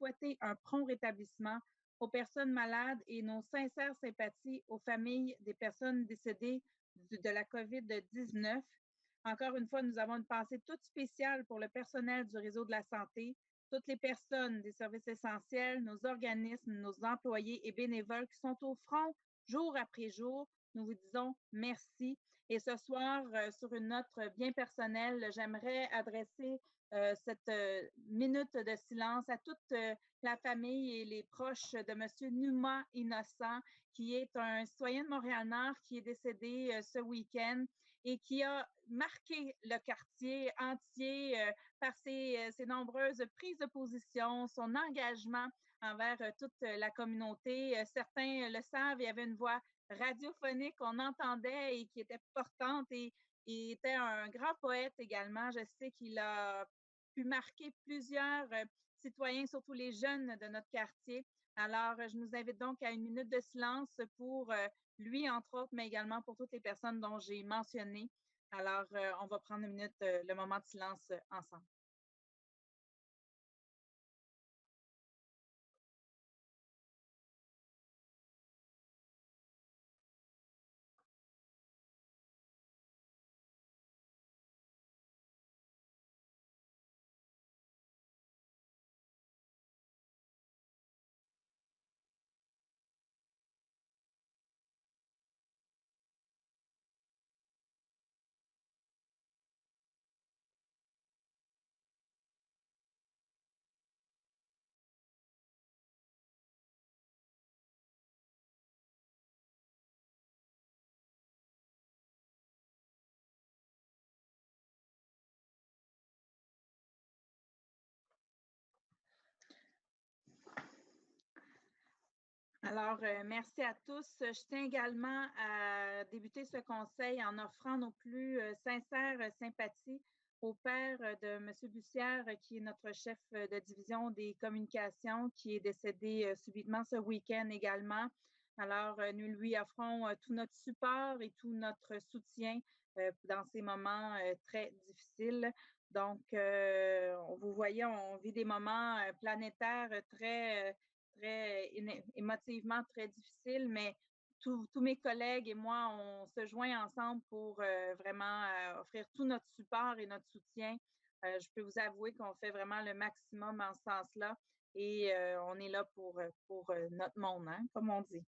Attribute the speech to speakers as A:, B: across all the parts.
A: souhaiter un prompt rétablissement aux personnes malades et nos sincères sympathies aux familles des personnes décédées de la COVID-19. Encore une fois, nous avons une pensée toute spéciale pour le personnel du réseau de la santé, toutes les personnes des services essentiels, nos organismes, nos employés et bénévoles qui sont au front jour après jour. Nous vous disons merci. Et ce soir, sur une note bien personnelle, j'aimerais adresser cette minute de silence à toute la famille et les proches de M. Numa Innocent, qui est un citoyen de Montréal-Nord qui est décédé ce week-end et qui a marqué le quartier entier par ses nombreuses prises de position, son engagement envers toute la communauté. Certains le savent, il y avait une voix radiophonique qu'on entendait et qui était portante et il était un grand poète également. Je sais qu'il a pu marquer plusieurs citoyens, surtout les jeunes de notre quartier. Alors, je nous invite donc à une minute de silence pour lui, entre autres, mais également pour toutes les personnes dont j'ai mentionné. Alors, on va prendre une minute, le moment de silence ensemble. Alors, merci à tous. Je tiens également à débuter ce conseil en offrant nos plus sincères sympathies au père de M. Bussière, qui est notre chef de division des communications, qui est décédé subitement ce week-end également. Alors, nous lui offrons tout notre support et tout notre soutien dans ces moments très difficiles. Donc, vous voyez, on vit des moments planétaires très émotivement très difficiles, mais tous mes collègues et moi, on se joint ensemble pour vraiment offrir tout notre support et notre soutien. Je peux vous avouer qu'on fait vraiment le maximum en ce sens-là et on est là pour notre monde, hein, comme on dit.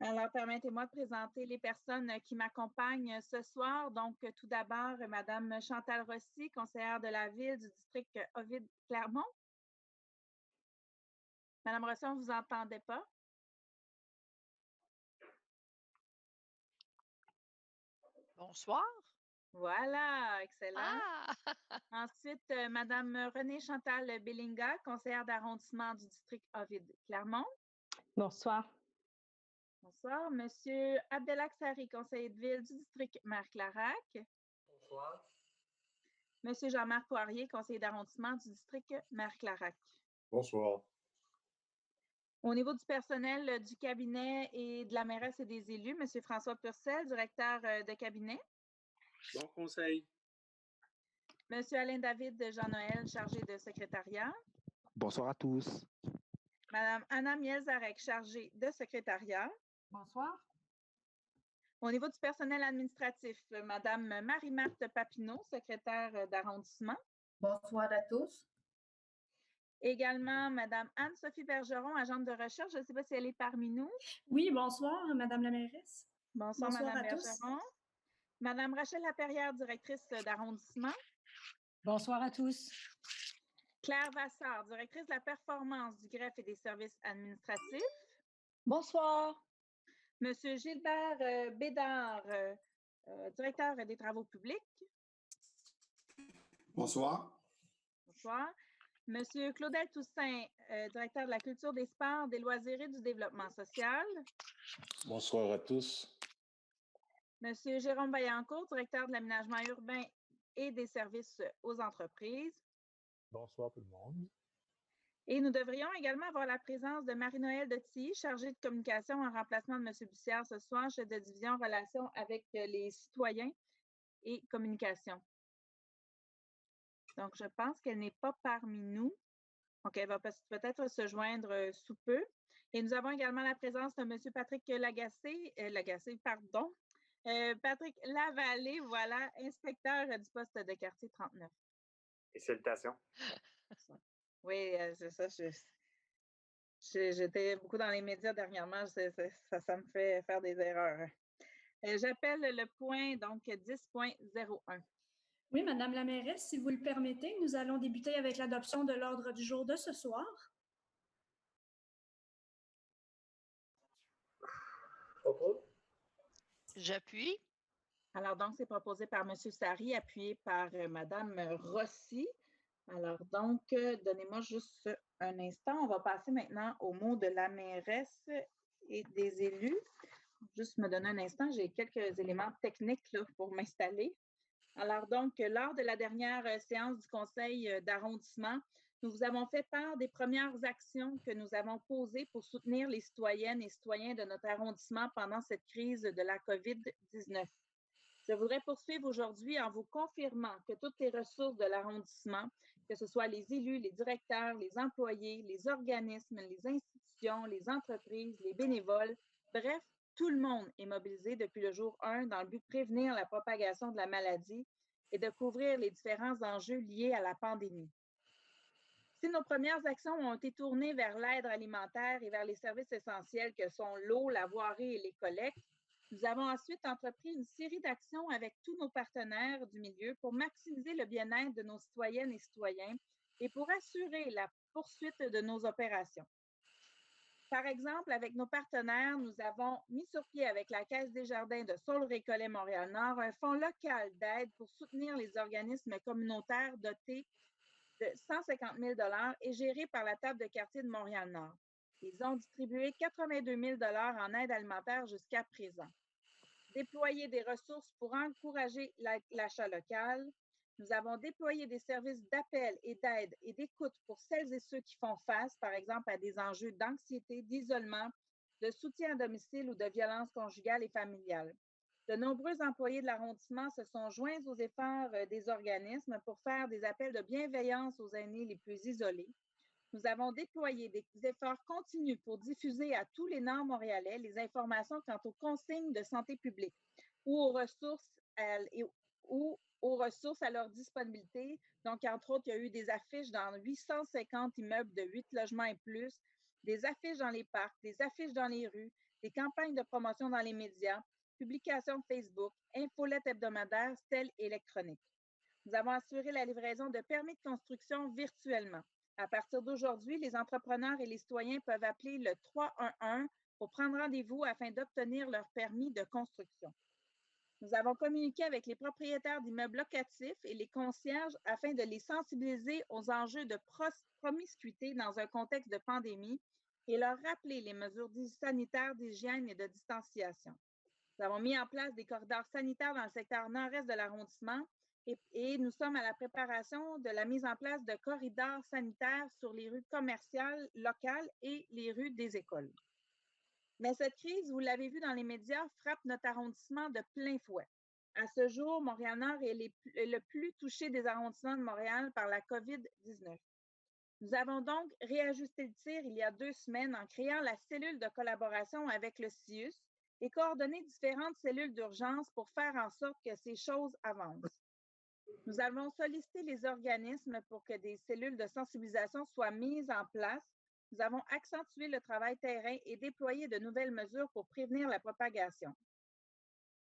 A: Alors, permettez-moi de présenter les personnes qui m'accompagnent ce soir. Donc, tout d'abord, Madame Chantal Rossi, conseillère de la ville du district Ovid-Clermont. Madame Rossi, on ne vous entendait pas?
B: Bonsoir.
A: Voilà, excellent.
B: Ah!
A: Ensuite, Madame Renée Chantal Bellinga, conseillère d'arrondissement du district Ovid-Clermont.
C: Bonsoir.
A: Bonsoir. Monsieur Abdelak Sari, conseiller de ville du district Mère-Clarac.
D: Bonsoir.
A: Monsieur Jean-Marc Poirier, conseiller d'arrondissement du district Mère-Clarac.
D: Bonsoir.
A: Au niveau du personnel du cabinet et de la mairesse et des élus, Monsieur François Purcell, directeur de cabinet.
D: Bon conseil.
A: Monsieur Alain David Jean-Noël, chargé de secrétariat.
E: Bonsoir à tous.
A: Madame Anna Mielzarek, chargée de secrétariat.
F: Bonsoir.
A: Au niveau du personnel administratif, Madame Marie-Marthe Papineau, secrétaire d'arrondissement.
F: Bonsoir à tous.
A: Également, Madame Anne-Sophie Bergeron, agente de recherche. Je ne sais pas si elle est parmi nous.
F: Oui, bonsoir, Madame la mairesse.
A: Bonsoir,
F: Bonsoir
A: Madame
F: à tous.
A: Bergeron. Madame Rachel Laperrière, directrice d'arrondissement.
G: Bonsoir à tous.
A: Claire Vassard, directrice de la performance du greffe et des services administratifs.
C: Bonsoir.
A: Monsieur Gilbert Bédard, directeur des travaux publics.
D: Bonsoir.
A: Bonsoir. Monsieur Claudel Toussaint, directeur de la culture, des sports, des loisirs et du développement social.
H: Bonsoir à tous.
A: Monsieur Jérôme Vaillancourt, directeur de l'aménagement urbain et des services aux entreprises.
I: Bonsoir tout le monde.
A: Et nous devrions également avoir la présence de Marie-Noëlle Detilly, chargée de communication en remplacement de M. Bussière ce soir, chef de division relations avec les citoyens et communication. Donc, je pense qu'elle n'est pas parmi nous. OK, elle va peut-être se joindre sous peu. Et nous avons également la présence de M. Patrick Lagacé, pardon. Patrick Lavallée, voilà, inspecteur du poste de quartier 39.
J: Et salutations.
A: Oui, c'est ça. J'étais beaucoup dans les médias dernièrement. Ça me fait faire des erreurs. J'appelle le point, donc, 10.01.
F: Oui, Madame la mairesse, si vous le permettez, nous allons débuter avec l'adoption de l'ordre du jour de ce soir.
B: J'appuie.
A: Alors, donc, c'est proposé par M. Sari, appuyé par Mme Rossi. Alors, donc, donnez-moi juste un instant. On va passer maintenant au mot de la mairesse et des élus. Juste me donner un instant, j'ai quelques éléments techniques là, pour m'installer. Alors, donc, lors de la dernière séance du conseil d'arrondissement, nous vous avons fait part des premières actions que nous avons posées pour soutenir les citoyennes et citoyens de notre arrondissement pendant cette crise de la COVID-19. Je voudrais poursuivre aujourd'hui en vous confirmant que toutes les ressources de l'arrondissement, que ce soit les élus, les directeurs, les employés, les organismes, les institutions, les entreprises, les bénévoles, bref, tout le monde est mobilisé depuis le jour 1 dans le but de prévenir la propagation de la maladie et de couvrir les différents enjeux liés à la pandémie. Si nos premières actions ont été tournées vers l'aide alimentaire et vers les services essentiels que sont l'eau, la voirie et les collectes, nous avons ensuite entrepris une série d'actions avec tous nos partenaires du milieu pour maximiser le bien-être de nos citoyennes et citoyens et pour assurer la poursuite de nos opérations. Par exemple, avec nos partenaires, nous avons mis sur pied avec la Caisse des Jardins de Sault-Récollet Montréal-Nord un fonds local d'aide pour soutenir les organismes communautaires dotés de 150 000 $ et gérés par la table de quartier de Montréal-Nord. Ils ont distribué 82 000 $ en aide alimentaire jusqu'à présent. Déployer des ressources pour encourager l'achat local. Nous avons déployé des services d'appel et d'aide et d'écoute pour celles et ceux qui font face, par exemple, à des enjeux d'anxiété, d'isolement, de soutien à domicile ou de violence conjugale et familiale. De nombreux employés de l'arrondissement se sont joints aux efforts des organismes pour faire des appels de bienveillance aux aînés les plus isolés. Nous avons déployé des efforts continus pour diffuser à tous les Nord-Montréalais les informations quant aux consignes de santé publique ou aux ressources à leur disponibilité. Donc, entre autres, il y a eu des affiches dans 850 immeubles de 8 logements et plus, des affiches dans les parcs, des affiches dans les rues, des campagnes de promotion dans les médias, publications Facebook, infolettes hebdomadaires, stèles électroniques. Nous avons assuré la livraison de permis de construction virtuellement. À partir d'aujourd'hui, les entrepreneurs et les citoyens peuvent appeler le 311 pour prendre rendez-vous afin d'obtenir leur permis de construction. Nous avons communiqué avec les propriétaires d'immeubles locatifs et les concierges afin de les sensibiliser aux enjeux de promiscuité dans un contexte de pandémie et leur rappeler les mesures sanitaires d'hygiène et de distanciation. Nous avons mis en place des corridors sanitaires dans le secteur nord-est de l'arrondissement et nous sommes à la préparation de la mise en place de corridors sanitaires sur les rues commerciales locales et les rues des écoles. Mais cette crise, vous l'avez vu dans les médias, frappe notre arrondissement de plein fouet. À ce jour, Montréal-Nord est le plus touché des arrondissements de Montréal par la COVID-19. Nous avons donc réajusté le tir il y a 2 semaines en créant la cellule de collaboration avec le CIUS et coordonné différentes cellules d'urgence pour faire en sorte que ces choses avancent. Nous avons sollicité les organismes pour que des cellules de sensibilisation soient mises en place. Nous avons accentué le travail terrain et déployé de nouvelles mesures pour prévenir la propagation.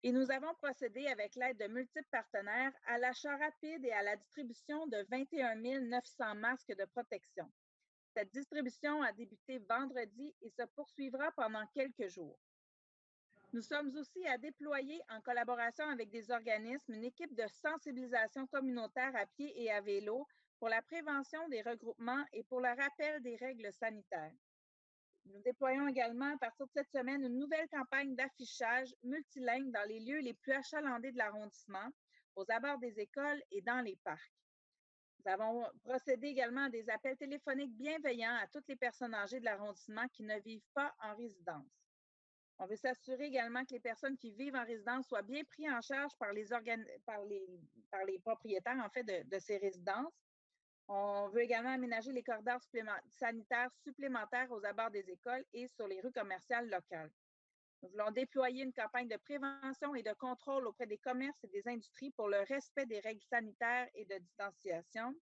A: Et nous avons procédé, avec l'aide de multiples partenaires, à l'achat rapide et à la distribution de 21 900 masques de protection. Cette distribution a débuté vendredi et se poursuivra pendant quelques jours. Nous sommes aussi à déployer, en collaboration avec des organismes, une équipe de sensibilisation communautaire à pied et à vélo pour la prévention des regroupements et pour le rappel des règles sanitaires. Nous déployons également, à partir de cette semaine, une nouvelle campagne d'affichage multilingue dans les lieux les plus achalandés de l'arrondissement, aux abords des écoles et dans les parcs. Nous avons procédé également à des appels téléphoniques bienveillants à toutes les personnes âgées de l'arrondissement qui ne vivent pas en résidence. On veut s'assurer également que les personnes qui vivent en résidence soient bien prises en charge par les propriétaires en fait, de ces résidences. On veut également aménager les corridors sanitaires supplémentaires aux abords des écoles et sur les rues commerciales locales. Nous voulons déployer une campagne de prévention et de contrôle auprès des commerces et des industries pour le respect des règles sanitaires et de distanciation.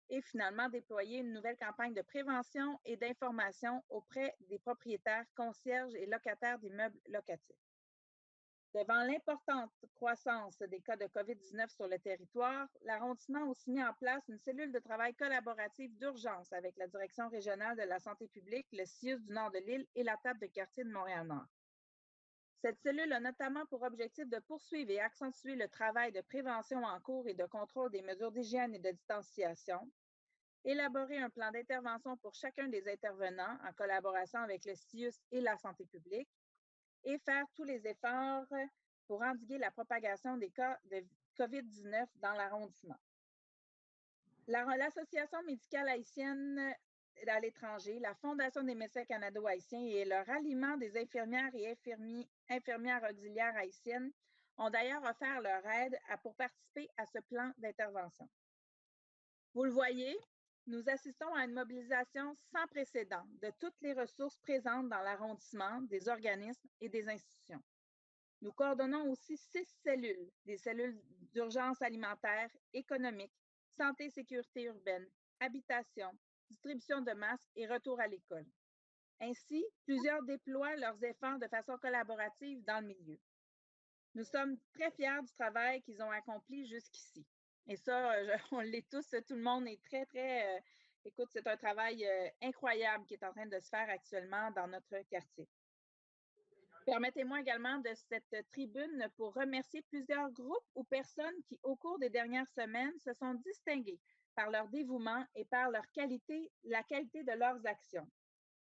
A: Et finalement, déployer une nouvelle campagne de prévention et d'information auprès des propriétaires, concierges et locataires d'immeubles locatifs. Devant l'importante croissance des cas de COVID-19 sur le territoire, l'arrondissement a aussi mis en place une cellule de travail collaborative d'urgence avec la Direction régionale de la santé publique, le CIUS du nord de l'île et la table de quartier de Montréal-Nord. Cette cellule a notamment pour objectif de poursuivre et accentuer le travail de prévention en cours et de contrôle des mesures d'hygiène et de distanciation, élaborer un plan d'intervention pour chacun des intervenants en collaboration avec le CIUS et la santé publique, et faire tous les efforts pour endiguer la propagation des cas de COVID-19 dans l'arrondissement. L'Association médicale haïtienne à l'étranger, la Fondation des médecins canado-haïtiens et le ralliement des infirmières et infirmières auxiliaires haïtiennes ont d'ailleurs offert leur aide pour participer à ce plan d'intervention. Vous le voyez, nous assistons à une mobilisation sans précédent de toutes les ressources présentes dans l'arrondissement, des organismes et des institutions. Nous coordonnons aussi 6 cellules, des cellules d'urgence alimentaire, économique, santé et sécurité urbaine, habitation, distribution de masques et retour à l'école. Ainsi, plusieurs déploient leurs efforts de façon collaborative dans le milieu. Nous sommes très fiers du travail qu'ils ont accompli jusqu'ici. Et ça, on l'est tous, tout le monde est très, écoute, c'est un travail incroyable qui est en train de se faire actuellement dans notre quartier. Permettez-moi également de cette tribune pour remercier plusieurs groupes ou personnes qui, au cours des dernières semaines, se sont distingués par leur dévouement et par la qualité de leurs actions.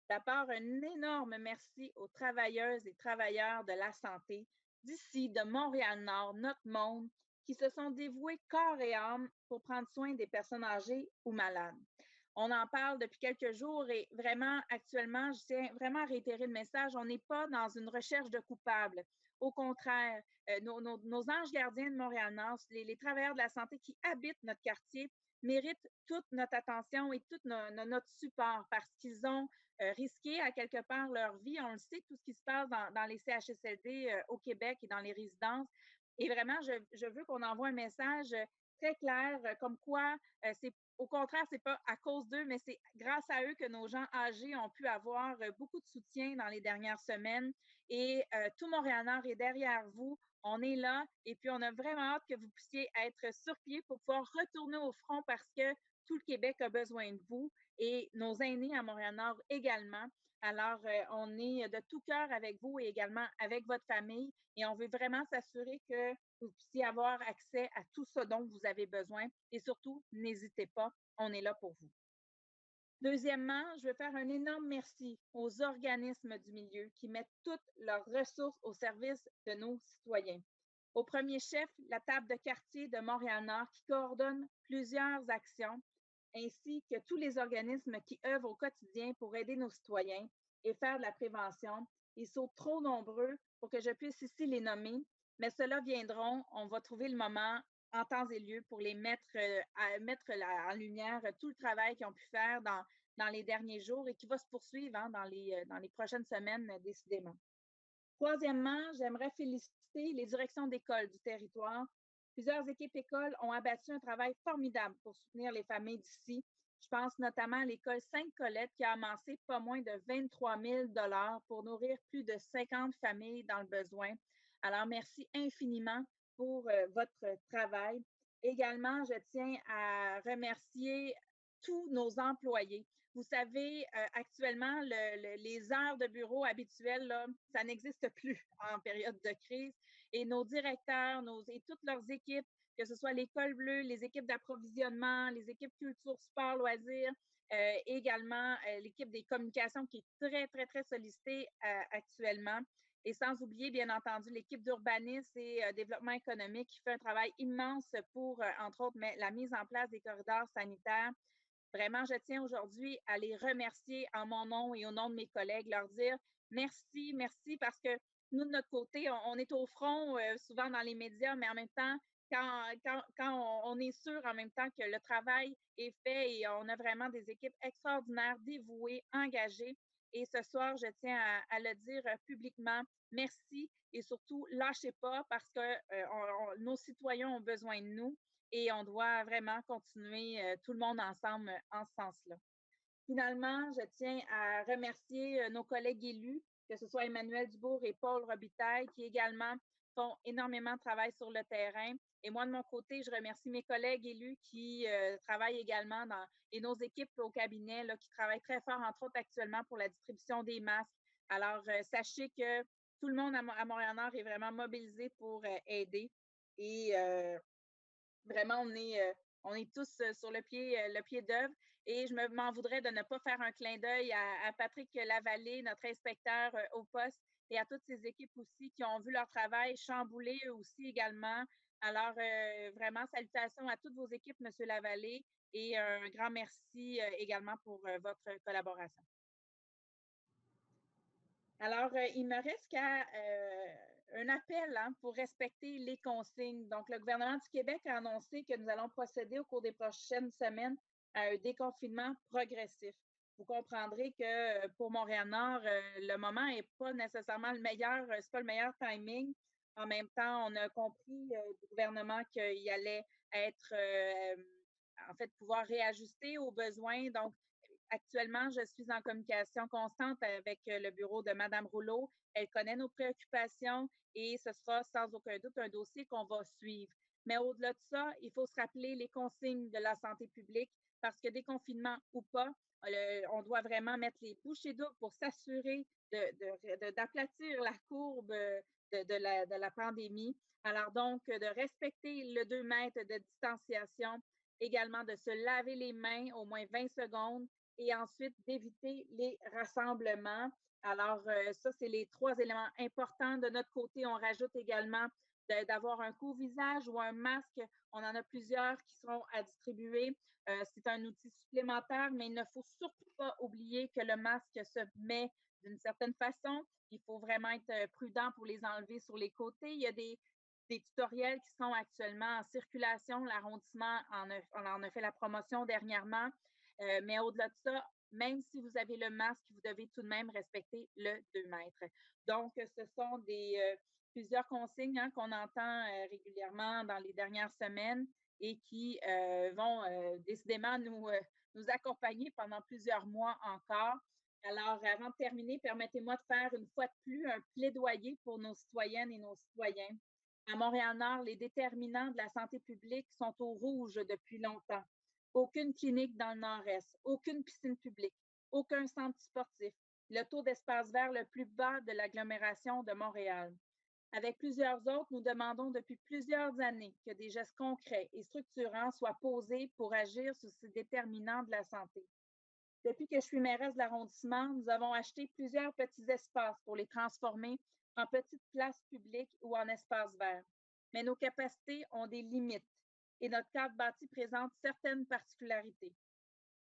A: D'abord, un énorme merci aux travailleuses et travailleurs de la santé d'ici, de Montréal-Nord, notre monde, qui se sont dévoués corps et âme pour prendre soin des personnes âgées ou malades. On en parle depuis quelques jours et vraiment, actuellement, je tiens vraiment à réitérer le message, on n'est pas dans une recherche de coupables. Au contraire, nos anges gardiens de Montréal-Nord, les travailleurs de la santé qui habitent notre quartier, méritent toute notre attention et tout notre support parce qu'ils ont risqué à quelque part leur vie. On le sait, tout ce qui se passe dans les CHSLD au Québec et dans les résidences. Et vraiment, je veux qu'on envoie un message très clair, comme quoi c'est au contraire, c'est pas à cause d'eux, mais c'est grâce à eux que nos gens âgés ont pu avoir beaucoup de soutien dans les dernières semaines. Et tout Montréal-Nord est derrière vous. On est là et puis on a vraiment hâte que vous puissiez être sur pied pour pouvoir retourner au front parce que tout le Québec a besoin de vous et nos aînés à Montréal-Nord également. Alors, on est de tout cœur avec vous et également avec votre famille et on veut vraiment s'assurer que vous puissiez avoir accès à tout ce dont vous avez besoin et surtout, n'hésitez pas, on est là pour vous. Deuxièmement, je veux faire un énorme merci aux organismes du milieu qui mettent toutes leurs ressources au service de nos citoyens. Au premier chef, la table de quartier de Montréal-Nord qui coordonne plusieurs actions, ainsi que tous les organismes qui œuvrent au quotidien pour aider nos citoyens et faire de la prévention. Ils sont trop nombreux pour que je puisse ici les nommer, mais ceux-là viendront. On va trouver le moment en temps et lieu pour les mettre en lumière tout le travail qu'ils ont pu faire dans les derniers jours et qui va se poursuivre dans les prochaines semaines, décidément. Troisièmement, j'aimerais féliciter les directions d'école du territoire. Plusieurs équipes écoles ont abattu un travail formidable pour soutenir les familles d'ici. Je pense notamment à l'école Sainte-Colette qui a amassé pas moins de 23 000 $ pour nourrir plus de 50 familles dans le besoin. Alors, merci infiniment pour votre travail. Également, je tiens à remercier tous nos employés. Vous savez, actuellement, les heures de bureau habituelles, là, ça n'existe plus en période de crise. Et nos directeurs et toutes leurs équipes, que ce soit l'école bleue, les équipes d'approvisionnement, les équipes culture, sport, loisirs, également l'équipe des communications qui est très, très, très sollicitée actuellement. Et sans oublier, bien entendu, l'équipe d'urbanisme et développement économique qui fait un travail immense pour, entre autres, la mise en place des corridors sanitaires. Vraiment, je tiens aujourd'hui à les remercier en mon nom et au nom de mes collègues, leur dire merci, merci, parce que nous, de notre côté, on est au front souvent dans les médias, mais en même temps, quand on est sûr en même temps que le travail est fait et on a vraiment des équipes extraordinaires, dévouées, engagées. Et ce soir, je tiens à le dire publiquement, merci et surtout, lâchez pas parce que nos citoyens ont besoin de nous et on doit vraiment continuer tout le monde ensemble en ce sens-là. Finalement, je tiens à remercier nos collègues élus, que ce soit Emmanuel Dubourg et Paul Robitaille, qui également font énormément de travail sur le terrain. Et moi, de mon côté, je remercie mes collègues élus qui travaillent également et nos équipes au cabinet là, qui travaillent très fort, entre autres actuellement, pour la distribution des masques. Alors, sachez que tout le monde à Montréal-Nord est vraiment mobilisé pour aider. Et vraiment, on est tous sur le pied d'œuvre. Et je m'en voudrais de ne pas faire un clin d'œil à Patrick Lavallée, notre inspecteur au poste, et à toutes ces équipes aussi qui ont vu leur travail chamboulé eux aussi également. Alors, vraiment, salutations à toutes vos équipes, M. Lavallée, et un grand merci également pour votre collaboration. Alors, il me reste un appel pour respecter les consignes. Donc, le gouvernement du Québec a annoncé que nous allons procéder au cours des prochaines semaines à un déconfinement progressif. Vous comprendrez que pour Montréal-Nord, le moment n'est pas nécessairement le meilleur, c'est pas le meilleur timing. En même temps, on a compris du gouvernement qu'il allait être, en fait, pouvoir réajuster aux besoins. Donc, actuellement, je suis en communication constante avec le bureau de Mme Rouleau. Elle connaît nos préoccupations et ce sera sans aucun doute un dossier qu'on va suivre. Mais au-delà de ça, il faut se rappeler les consignes de la santé publique parce que déconfinement ou pas, on doit vraiment mettre les bouchées doubles pour s'assurer d'aplatir la courbe de la pandémie. Alors donc, de respecter le 2 mètres de distanciation, également de se laver les mains au moins 20 secondes et ensuite d'éviter les rassemblements. Alors, ça, c'est les 3 éléments importants. De notre côté, on rajoute également d'avoir un couvre-visage ou un masque. On en a plusieurs qui seront à distribuer. C'est un outil supplémentaire, mais il ne faut surtout pas oublier que le masque se met d'une certaine façon. Il faut vraiment être prudent pour les enlever sur les côtés. Il y a des tutoriels qui sont actuellement en circulation. L'arrondissement en a fait la promotion dernièrement. Mais au-delà de ça, même si vous avez le masque, vous devez tout de même respecter le 2 mètres. Donc, ce sont plusieurs consignes qu'on entend régulièrement dans les dernières semaines et qui vont décidément nous accompagner pendant plusieurs mois encore. Alors, avant de terminer, permettez-moi de faire une fois de plus un plaidoyer pour nos citoyennes et nos citoyens. À Montréal-Nord, les déterminants de la santé publique sont au rouge depuis longtemps. Aucune clinique dans le Nord-Est, aucune piscine publique, aucun centre sportif, le taux d'espace vert le plus bas de l'agglomération de Montréal. Avec plusieurs autres, nous demandons depuis plusieurs années que des gestes concrets et structurants soient posés pour agir sur ces déterminants de la santé. Depuis que je suis mairesse de l'arrondissement, nous avons acheté plusieurs petits espaces pour les transformer en petites places publiques ou en espaces verts. Mais nos capacités ont des limites et notre cadre bâti présente certaines particularités.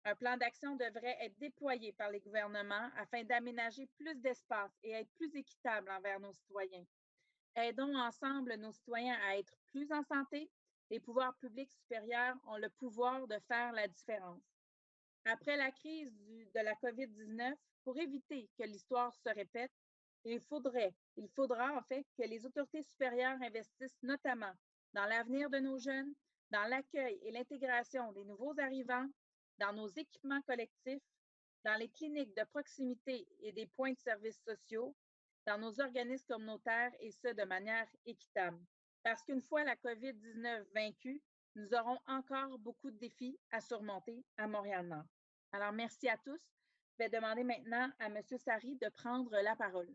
A: Un plan d'action devrait être déployé par les gouvernements afin d'aménager plus d'espace et être plus équitable envers nos citoyens. Aidons ensemble nos citoyens à être plus en santé. Les pouvoirs publics supérieurs ont le pouvoir de faire la différence. Après la crise de la COVID-19, pour éviter que l'histoire se répète, il faudra en fait que les autorités supérieures investissent notamment dans l'avenir de nos jeunes, dans l'accueil et l'intégration des nouveaux arrivants, dans nos équipements collectifs, dans les cliniques de proximité et des points de services sociaux, dans nos organismes communautaires et ce, de manière équitable. Parce qu'une fois la COVID-19 vaincue, nous aurons encore beaucoup de défis à surmonter à Montréal-Nord. Alors, merci à tous. Je vais demander maintenant à M. Sari de prendre la parole.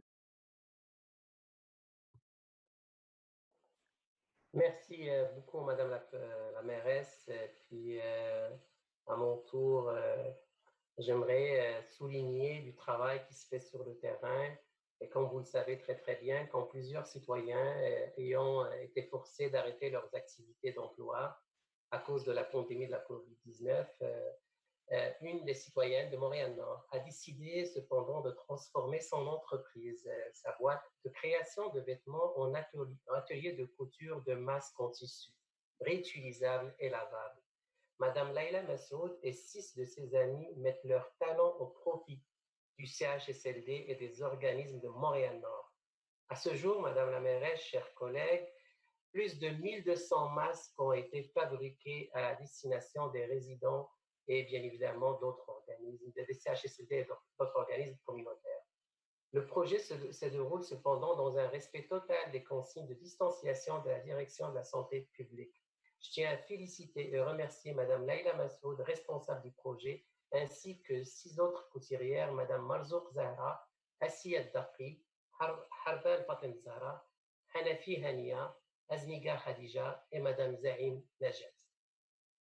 K: Merci beaucoup, Madame la mairesse. Puis, à mon tour, j'aimerais souligner du travail qui se fait sur le terrain. Et comme vous le savez très, très bien, quand plusieurs citoyens ayant été forcés d'arrêter leurs activités d'emploi à cause de la pandémie de la COVID-19, une des citoyennes de Montréal-Nord a décidé cependant de transformer son entreprise, sa boîte de création de vêtements en atelier de couture de masques en tissu. réutilisables et lavables. Madame Laila Massoud et 6 de ses amis mettent leur talent au profit du CHSLD et des organismes de Montréal-Nord. À ce jour, Madame la mairesse, chers collègues, plus de 1200 masques ont été fabriqués à destination des résidents et bien évidemment d'autres organismes, des CHSLD et d'autres organismes communautaires. Le projet se déroule cependant dans un respect total des consignes de distanciation de la direction de la santé publique. Je tiens à féliciter et remercier Mme Laila Massoud, responsable du projet, ainsi que 6 autres couturières, Mme Marzouk Zahra, Assia Daqi, Harban Fatim Zahra, Hanafi Hania, Azmiga Khadija et Mme Zaim Najat.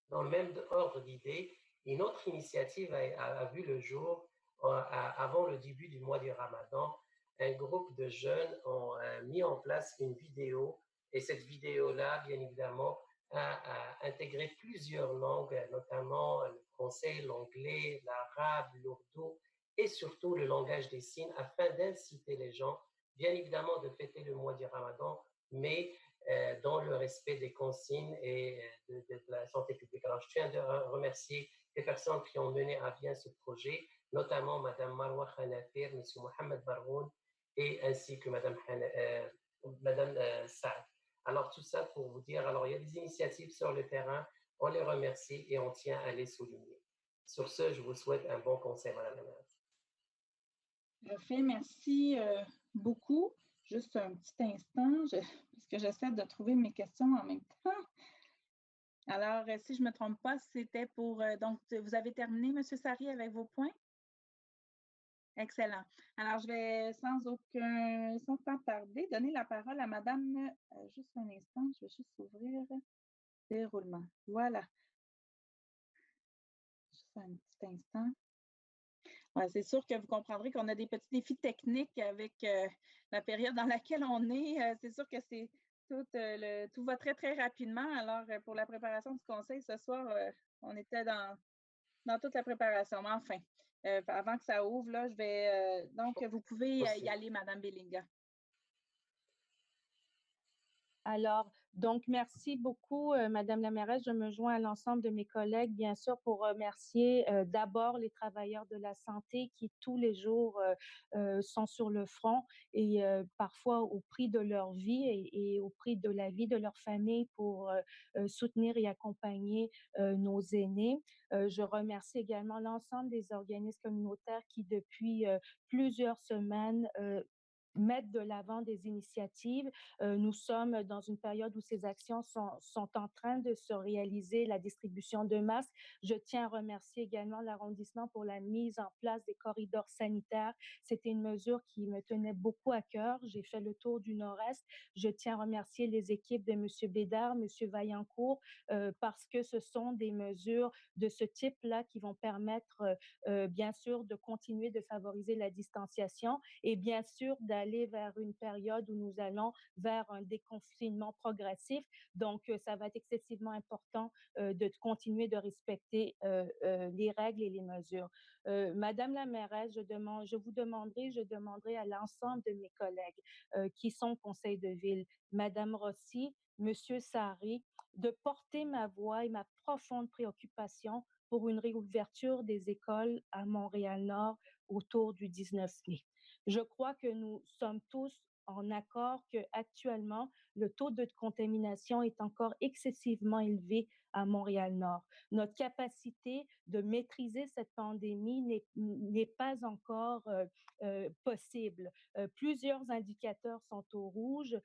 K: Dans le même ordre d'idées, une autre initiative a vu le jour avant le début du mois du Ramadan. Un groupe de jeunes ont mis en place une vidéo et cette vidéo-là, bien évidemment, a intégré plusieurs langues, notamment le français, l'anglais, l'arabe, l'ourdou et surtout le langage des signes afin d'inciter les gens, bien évidemment, de fêter le mois du Ramadan, mais dans le respect des consignes et de la santé publique. Alors, je tiens à remercier les personnes qui ont mené à bien ce projet, notamment Mme Marwa Khanafir, M. Mohamed Baroun et ainsi que Mme Saad. Alors, tout ça pour vous dire, alors il y a des initiatives sur le terrain, on les remercie et on tient à les souligner. Sur ce, je vous souhaite un bon conseil, Mme la mairesse.
A: Parfait, merci beaucoup. Juste un petit instant, parce que j'essaie de trouver mes questions en même temps. Alors, si je ne me trompe pas, c'était pour... donc, vous avez terminé, M. Sari, avec vos points? Excellent. Alors, je vais sans temps tarder donner la parole à Madame, juste un instant, je vais juste ouvrir déroulement. Voilà. Juste un petit instant. Ouais, c'est sûr que vous comprendrez qu'on a des petits défis techniques avec la période dans laquelle on est. C'est sûr que c'est tout va très, très rapidement. Alors, pour la préparation du conseil ce soir, on était dans toute la préparation. Mais enfin, avant que ça ouvre, là, je vais... donc, vous pouvez y aller, Mme Belinga.
L: Alors, donc, merci beaucoup, Madame la mairesse. Je me joins à l'ensemble de mes collègues, bien sûr, pour remercier d'abord les travailleurs de la santé qui, tous les jours, sont sur le front et parfois au prix de leur vie et au prix de la vie de leur famille pour soutenir et accompagner nos aînés. Je remercie également l'ensemble des organismes communautaires qui, depuis plusieurs semaines, mettre de l'avant des initiatives. Nous sommes dans une période où ces actions sont en train de se réaliser, la distribution de masques. Je tiens à remercier également l'arrondissement pour la mise en place des corridors sanitaires. C'était une mesure qui me tenait beaucoup à cœur. J'ai fait le tour du Nord-Est. Je tiens à remercier les équipes de M. Bédard, M. Vaillancourt, parce que ce sont des mesures de ce type-là qui vont permettre, bien sûr, de continuer de favoriser la distanciation et bien sûr d'aller vers une période où nous allons vers un déconfinement progressif. Donc, ça va être excessivement important de continuer de respecter les règles et les mesures. Madame la mairesse, je demanderai à l'ensemble de mes collègues qui sont au conseil de ville, Madame Rossi, Monsieur Sari, de porter ma voix et ma profonde préoccupation pour une réouverture des écoles à Montréal-Nord autour du 19 mai. Je crois que nous sommes tous en accord qu'actuellement, le taux de contamination est encore excessivement élevé à Montréal-Nord. Notre capacité de maîtriser cette pandémie n'est pas encore possible. Plusieurs indicateurs sont au rouge.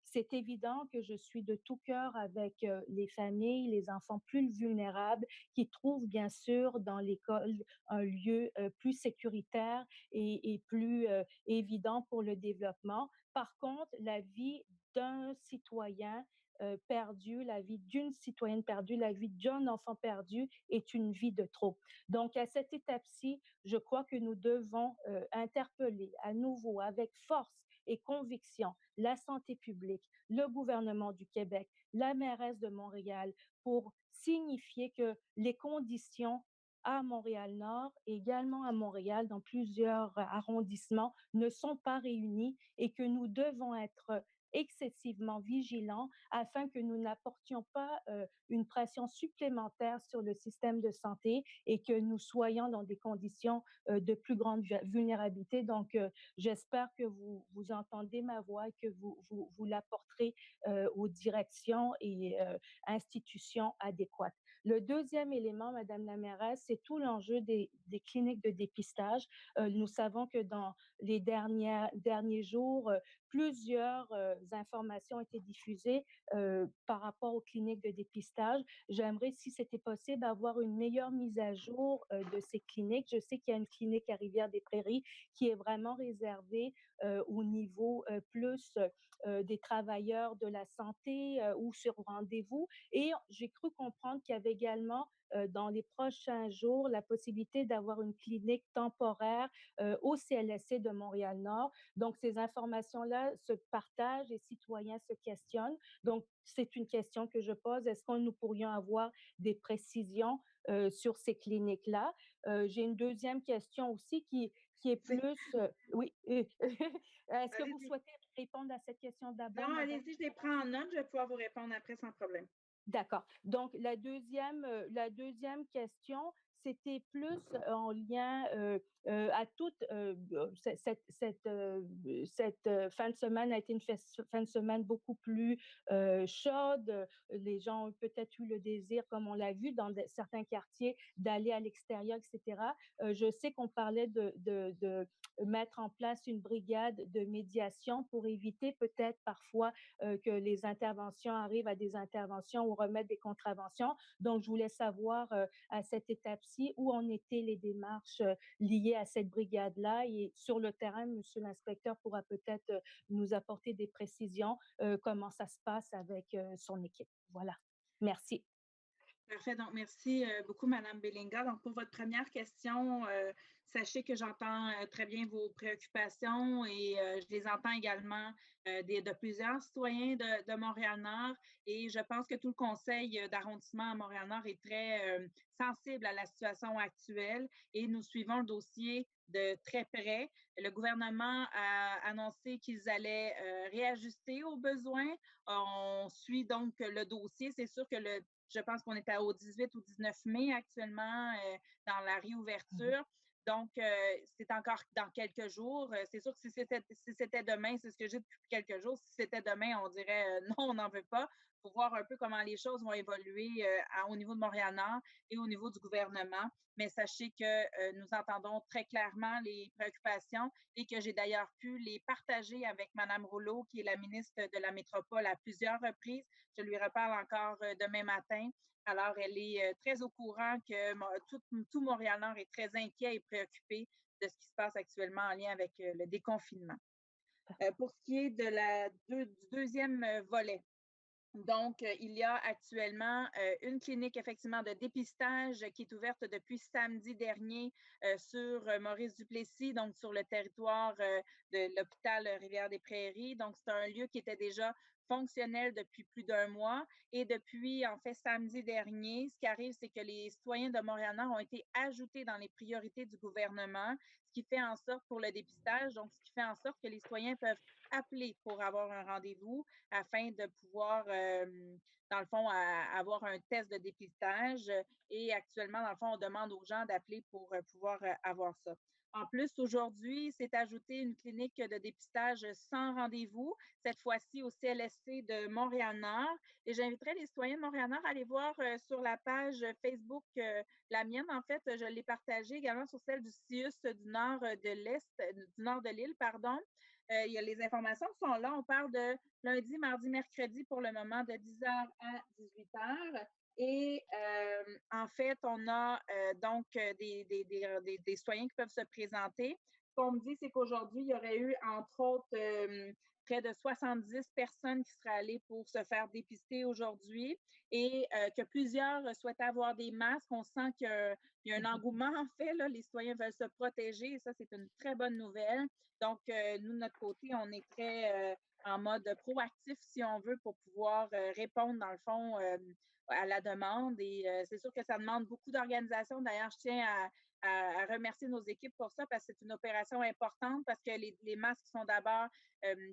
L: C'est évident que je suis de tout cœur avec les familles, les enfants plus vulnérables qui trouvent bien sûr dans l'école un lieu plus sécuritaire et plus évident pour le développement. Par contre, la vie d'un citoyen perdu, la vie d'une citoyenne perdue, la vie d'un enfant perdu est une vie de trop. Donc, à cette étape-ci, je crois que nous devons interpeller à nouveau avec force et conviction la santé publique, le gouvernement du Québec, la mairesse de Montréal pour signifier que les conditions à Montréal-Nord et également à Montréal, dans plusieurs arrondissements, ne sont pas réunis et que nous devons être excessivement vigilants afin que nous n'apportions pas une pression supplémentaire sur le système de santé et que nous soyons dans des conditions de plus grande vulnérabilité. Donc, j'espère que vous entendez ma voix et que vous l'apporterez aux directions et institutions adéquates. Le deuxième élément, Madame la mairesse, c'est tout l'enjeu des cliniques de dépistage. Nous savons que dans les derniers jours, plusieurs informations ont été diffusées par rapport aux cliniques de dépistage. J'aimerais, si c'était possible, avoir une meilleure mise à jour de ces cliniques. Je sais qu'il y a une clinique à Rivière-des-Prairies qui est vraiment réservée au niveau plus des travailleurs de la santé ou sur rendez-vous. Et j'ai cru comprendre qu'il y avait également dans les prochains jours la possibilité d'avoir une clinique temporaire au CLSC de Montréal-Nord. Donc, ces informations-là se partagent, les citoyens se questionnent. Donc, c'est une question que je pose. Est-ce que nous pourrions avoir des précisions sur ces cliniques-là? J'ai une deuxième question aussi qui est plus... oui. Est-ce que vous souhaitez répondre à cette question d'abord?
A: Non, allez-y, je les prends en note. Je vais pouvoir vous répondre après sans problème.
L: D'accord. Donc, la deuxième question, c'était plus en lien à toute cette fin de semaine a été une fin de semaine beaucoup plus chaude. Les gens ont peut-être eu le désir, comme on l'a vu dans certains quartiers, d'aller à l'extérieur, etc. Je sais qu'on parlait de mettre en place une brigade de médiation pour éviter peut-être parfois que les interventions arrivent à des interventions ou remettre des contraventions. Donc, je voulais savoir à cette étape-ci où en étaient les démarches liées à cette brigade-là et sur le terrain, Monsieur l'inspecteur pourra peut-être nous apporter des précisions comment ça se passe avec son équipe. Voilà. Merci.
A: Parfait. Donc, merci beaucoup, Madame Belinga. Donc, pour votre première question, sachez que j'entends très bien vos préoccupations et je les entends également de plusieurs citoyens de Montréal-Nord. Et je pense que tout le conseil d'arrondissement à Montréal-Nord est très sensible à la situation actuelle et nous suivons le dossier de très près. Le gouvernement a annoncé qu'ils allaient réajuster aux besoins. On suit donc le dossier. C'est sûr que je pense qu'on est au 18 ou 19 mai actuellement dans la réouverture. Donc, c'est encore dans quelques jours. C'est sûr que si c'était demain, c'est ce que j'ai depuis quelques jours, si c'était demain, on dirait non, on n'en veut pas. Il faut voir un peu comment les choses vont évoluer au niveau de Montréal-Nord et au niveau du gouvernement. Mais sachez que nous entendons très clairement les préoccupations et que j'ai d'ailleurs pu les partager avec Mme Rouleau, qui est la ministre de la Métropole à plusieurs reprises. Je lui reparle encore demain matin. Alors, elle est très au courant que tout Montréal-Nord est très inquiet et préoccupé de ce qui se passe actuellement en lien avec le déconfinement. Pour ce qui est du deuxième volet, donc, il y a actuellement une clinique effectivement de dépistage qui est ouverte depuis samedi dernier sur Maurice Duplessis, donc sur le territoire de l'hôpital Rivière-des-Prairies. Donc, c'est un lieu qui était déjà fonctionnel depuis plus d'un mois. Et depuis, en fait, samedi dernier, ce qui arrive, c'est que les citoyens de Montréal-Nord ont été ajoutés dans les priorités du gouvernement, ce qui fait en sorte pour le dépistage, donc ce qui fait en sorte que les citoyens peuvent appeler pour avoir un rendez-vous afin de pouvoir, dans le fond, avoir un test de dépistage. Et actuellement, dans le fond, on demande aux gens d'appeler pour pouvoir avoir ça. En plus, aujourd'hui, s'est ajoutée une clinique de dépistage sans rendez-vous, cette fois-ci au CLSC de Montréal-Nord. Et j'inviterai les citoyens de Montréal-Nord à aller voir sur la page Facebook, la mienne, en fait, je l'ai partagée également sur celle du CIUS du nord du nord de l'île, pardon. Il y a les informations qui sont là. On parle de lundi, mardi, mercredi pour le moment de 10h à 18h. Et en fait, on a donc des citoyens qui peuvent se présenter. Ce qu'on me dit, c'est qu'aujourd'hui, il y aurait eu, entre autres, près de 70 personnes qui seraient allées pour se faire dépister aujourd'hui et que plusieurs souhaitaient avoir des masques. On sent qu'il y a un engouement, en fait. Là, les citoyens veulent se protéger et ça, c'est une très bonne nouvelle. Donc, nous, de notre côté, on est très en mode proactif, si on veut, pour pouvoir répondre, dans le fond, à la demande. Et c'est sûr que ça demande beaucoup d'organisation. D'ailleurs, je tiens à remercier nos équipes pour ça parce que c'est une opération importante parce que les masques sont d'abord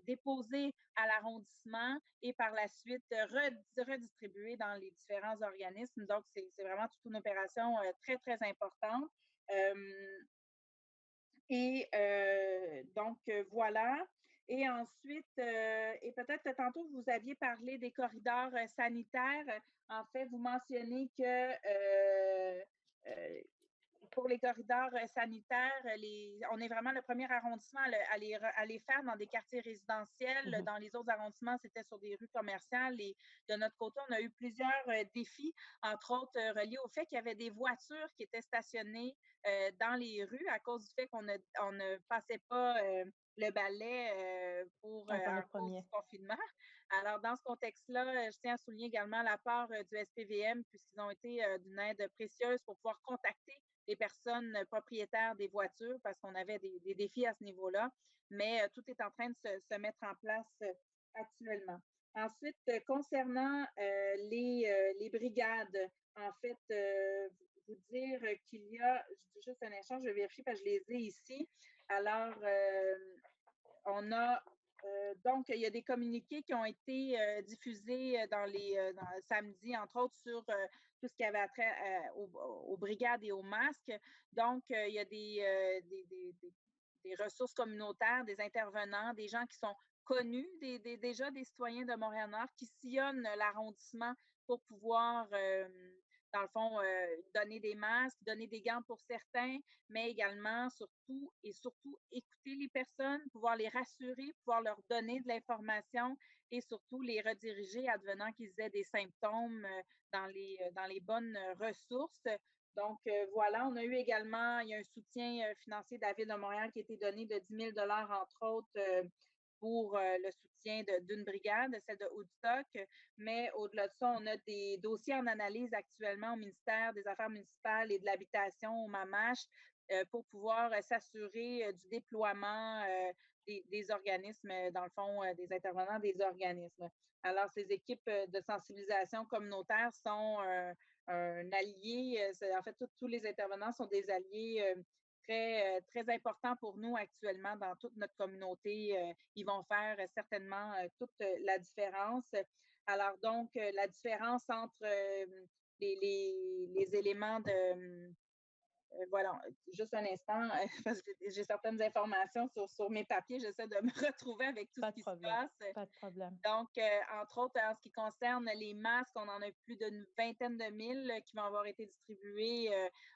A: déposés à l'arrondissement et par la suite redistribués dans les différents organismes. Donc, c'est vraiment toute une opération très, très importante. Donc, voilà. Et ensuite, et peut-être tantôt, vous aviez parlé des corridors sanitaires. En fait, vous mentionnez que pour les corridors sanitaires, on est vraiment le premier arrondissement à les faire dans des quartiers résidentiels. Dans les autres arrondissements, c'était sur des rues commerciales. Et de notre côté, on a eu plusieurs défis, entre autres reliés au fait qu'il y avait des voitures qui étaient stationnées dans les rues à cause du fait qu'on ne passait pas le balai pour en cause du confinement. Alors, dans ce contexte-là, je tiens à souligner également l'apport du SPVM puisqu'ils ont été d'une aide précieuse pour pouvoir contacter les personnes propriétaires des voitures parce qu'on avait des défis à ce niveau-là, mais tout est en train de se mettre en place actuellement. Ensuite, concernant les brigades, en fait, vous dire qu'il y a, juste un échange, je vérifie parce que je les ai ici. Alors, on a donc, il y a des communiqués qui ont été diffusés samedi, entre autres, sur tout ce qui avait trait aux brigades et aux masques. Donc, il y a des ressources communautaires, des intervenants, des gens qui sont connus, déjà des citoyens de Montréal-Nord qui sillonnent l'arrondissement pour pouvoir dans le fond, donner des masques, donner des gants pour certains, mais également, surtout écouter les personnes, pouvoir les rassurer, pouvoir leur donner de l'information et surtout les rediriger advenant qu'ils aient des symptômes dans les bonnes ressources. Donc, voilà, on a eu également, il y a un soutien financier de la Ville de Montréal qui a été donné de 10 000 entre autres, pour le soutien d'une brigade, celle de Woodstock. Mais au-delà de ça, on a des dossiers en analyse actuellement au ministère des Affaires municipales et de l'Habitation, au MAMACH, pour pouvoir s'assurer du déploiement des organismes, dans le fond, des intervenants des organismes. Alors, ces équipes de sensibilisation communautaire sont un allié. En fait, tous les intervenants sont des alliés très important pour nous actuellement dans toute notre communauté. Ils vont faire certainement toute la différence. Alors donc, la différence entre les éléments de... voilà, juste un instant, parce que j'ai certaines informations sur mes papiers. J'essaie de me retrouver avec tout ce qui se passe.
L: Pas de problème.
A: Donc, entre autres, en ce qui concerne les masques, on en a plus d'une vingtaine de mille qui vont avoir été distribués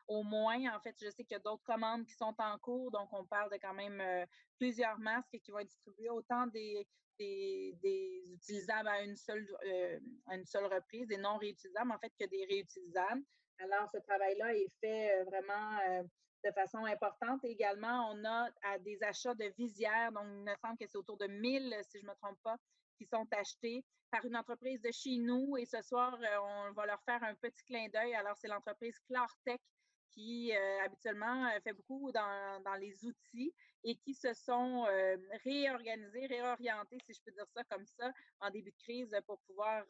A: au moins. En fait, je sais qu'il y a d'autres commandes qui sont en cours, donc on parle de quand même plusieurs masques qui vont être distribués, autant des utilisables à une seule reprise, des non réutilisables, en fait, que des réutilisables. Alors, ce travail-là est fait vraiment de façon importante. Et également, on a des achats de visières, donc il me semble que c'est autour de 1000, si je ne me trompe pas, qui sont achetés par une entreprise de chez nous. Et ce soir, on va leur faire un petit clin d'œil. Alors, c'est l'entreprise Clartech qui habituellement fait beaucoup dans les outils et qui se sont réorganisés, réorientés, si je peux dire ça comme ça, en début de crise pour pouvoir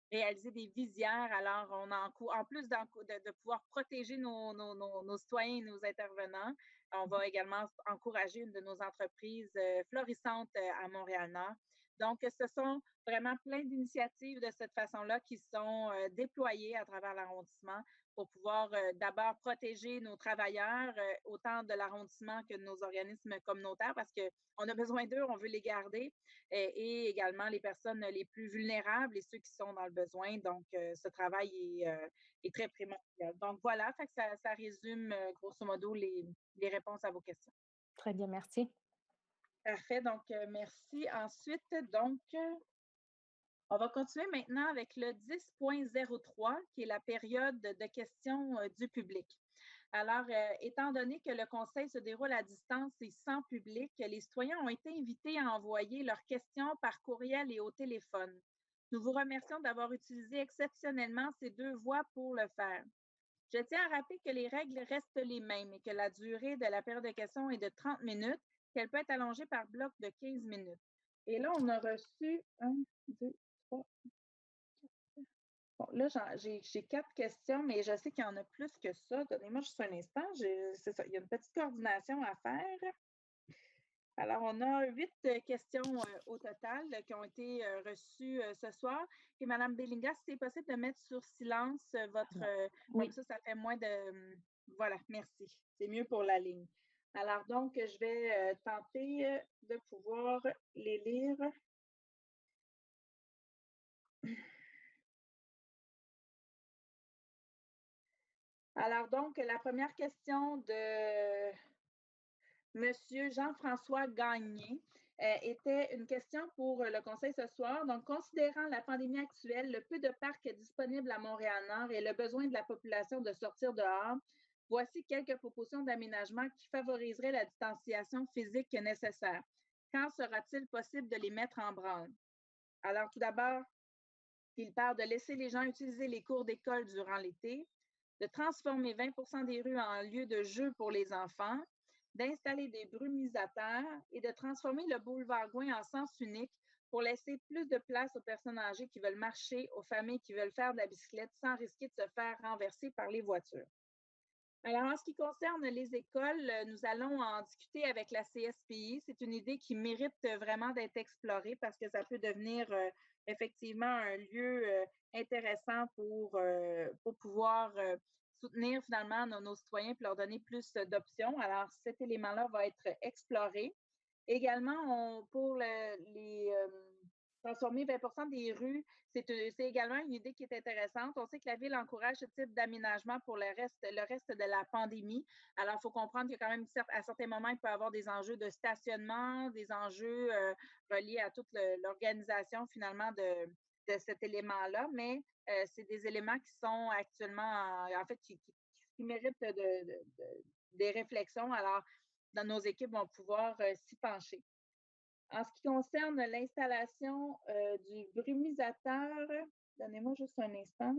A: réaliser des visières. Alors, on a en plus de pouvoir protéger nos citoyens et nos intervenants, on va également encourager une de nos entreprises florissantes à Montréal-Nord. Donc, ce sont vraiment plein d'initiatives de cette façon-là qui sont déployées à travers l'arrondissement pour pouvoir d'abord protéger nos travailleurs, autant de l'arrondissement que de nos organismes communautaires, parce qu'on a besoin d'eux, on veut les garder, et également les personnes les plus vulnérables et ceux qui sont dans le besoin. Donc, ce travail est très primordial. Donc, voilà, fait que ça résume grosso modo les réponses à vos questions.
L: Très bien, merci.
A: Parfait, donc merci. Ensuite, donc, on va continuer maintenant avec le 10.03, qui est la période de questions du public. Alors, étant donné que le conseil se déroule à distance et sans public, les citoyens ont été invités à envoyer leurs questions par courriel et au téléphone. Nous vous remercions d'avoir utilisé exceptionnellement ces deux voies pour le faire. Je tiens à rappeler que les règles restent les mêmes et que la durée de la période de questions est de 30 minutes, qu'elle peut être allongée par bloc de 15 minutes. Et là, on a reçu 1, 2, 3. Bon, là, j'ai 4 questions, mais je sais qu'il y en a plus que ça. Donnez-moi juste un instant. C'est ça, il y a une petite coordination à faire. Alors, on a 8 questions au total qui ont été reçues ce soir. Et Mme Bellinga, si c'est possible de mettre sur silence votre...
L: Oui.
A: Comme ça fait moins de... Voilà, merci. C'est mieux pour la ligne. Alors, donc, je vais tenter de pouvoir les lire. Alors, donc, la première question de Monsieur Jean-François Gagné était une question pour le Conseil ce soir. Donc, considérant la pandémie actuelle, le peu de parcs disponibles à Montréal-Nord et le besoin de la population de sortir dehors, voici quelques propositions d'aménagement qui favoriseraient la distanciation physique nécessaire. Quand sera-t-il possible de les mettre en branle? Alors, tout d'abord, il parle de laisser les gens utiliser les cours d'école durant l'été, de transformer 20 des rues en lieux de jeu pour les enfants, d'installer des brumisateurs et de transformer le boulevard Gouin en sens unique pour laisser plus de place aux personnes âgées qui veulent marcher, aux familles qui veulent faire de la bicyclette sans risquer de se faire renverser par les voitures. Alors, en ce qui concerne les écoles, nous allons en discuter avec la CSPI. C'est une idée qui mérite vraiment d'être explorée parce que ça peut devenir effectivement un lieu intéressant pour pouvoir soutenir finalement nos citoyens et leur donner plus d'options. Alors, cet élément-là va être exploré. Également, pour transformer 20 des rues, c'est également une idée qui est intéressante. On sait que la Ville encourage ce type d'aménagement pour le reste de la pandémie. Alors, il faut comprendre qu'il y a quand même, à certains moments, il peut y avoir des enjeux de stationnement, des enjeux reliés à toute l'organisation finalement de cet élément-là, mais c'est des éléments qui sont actuellement, en fait, qui méritent des réflexions. Alors, dans nos équipes vont pouvoir s'y pencher. En ce qui concerne l'installation du brumisateur, donnez-moi juste un instant.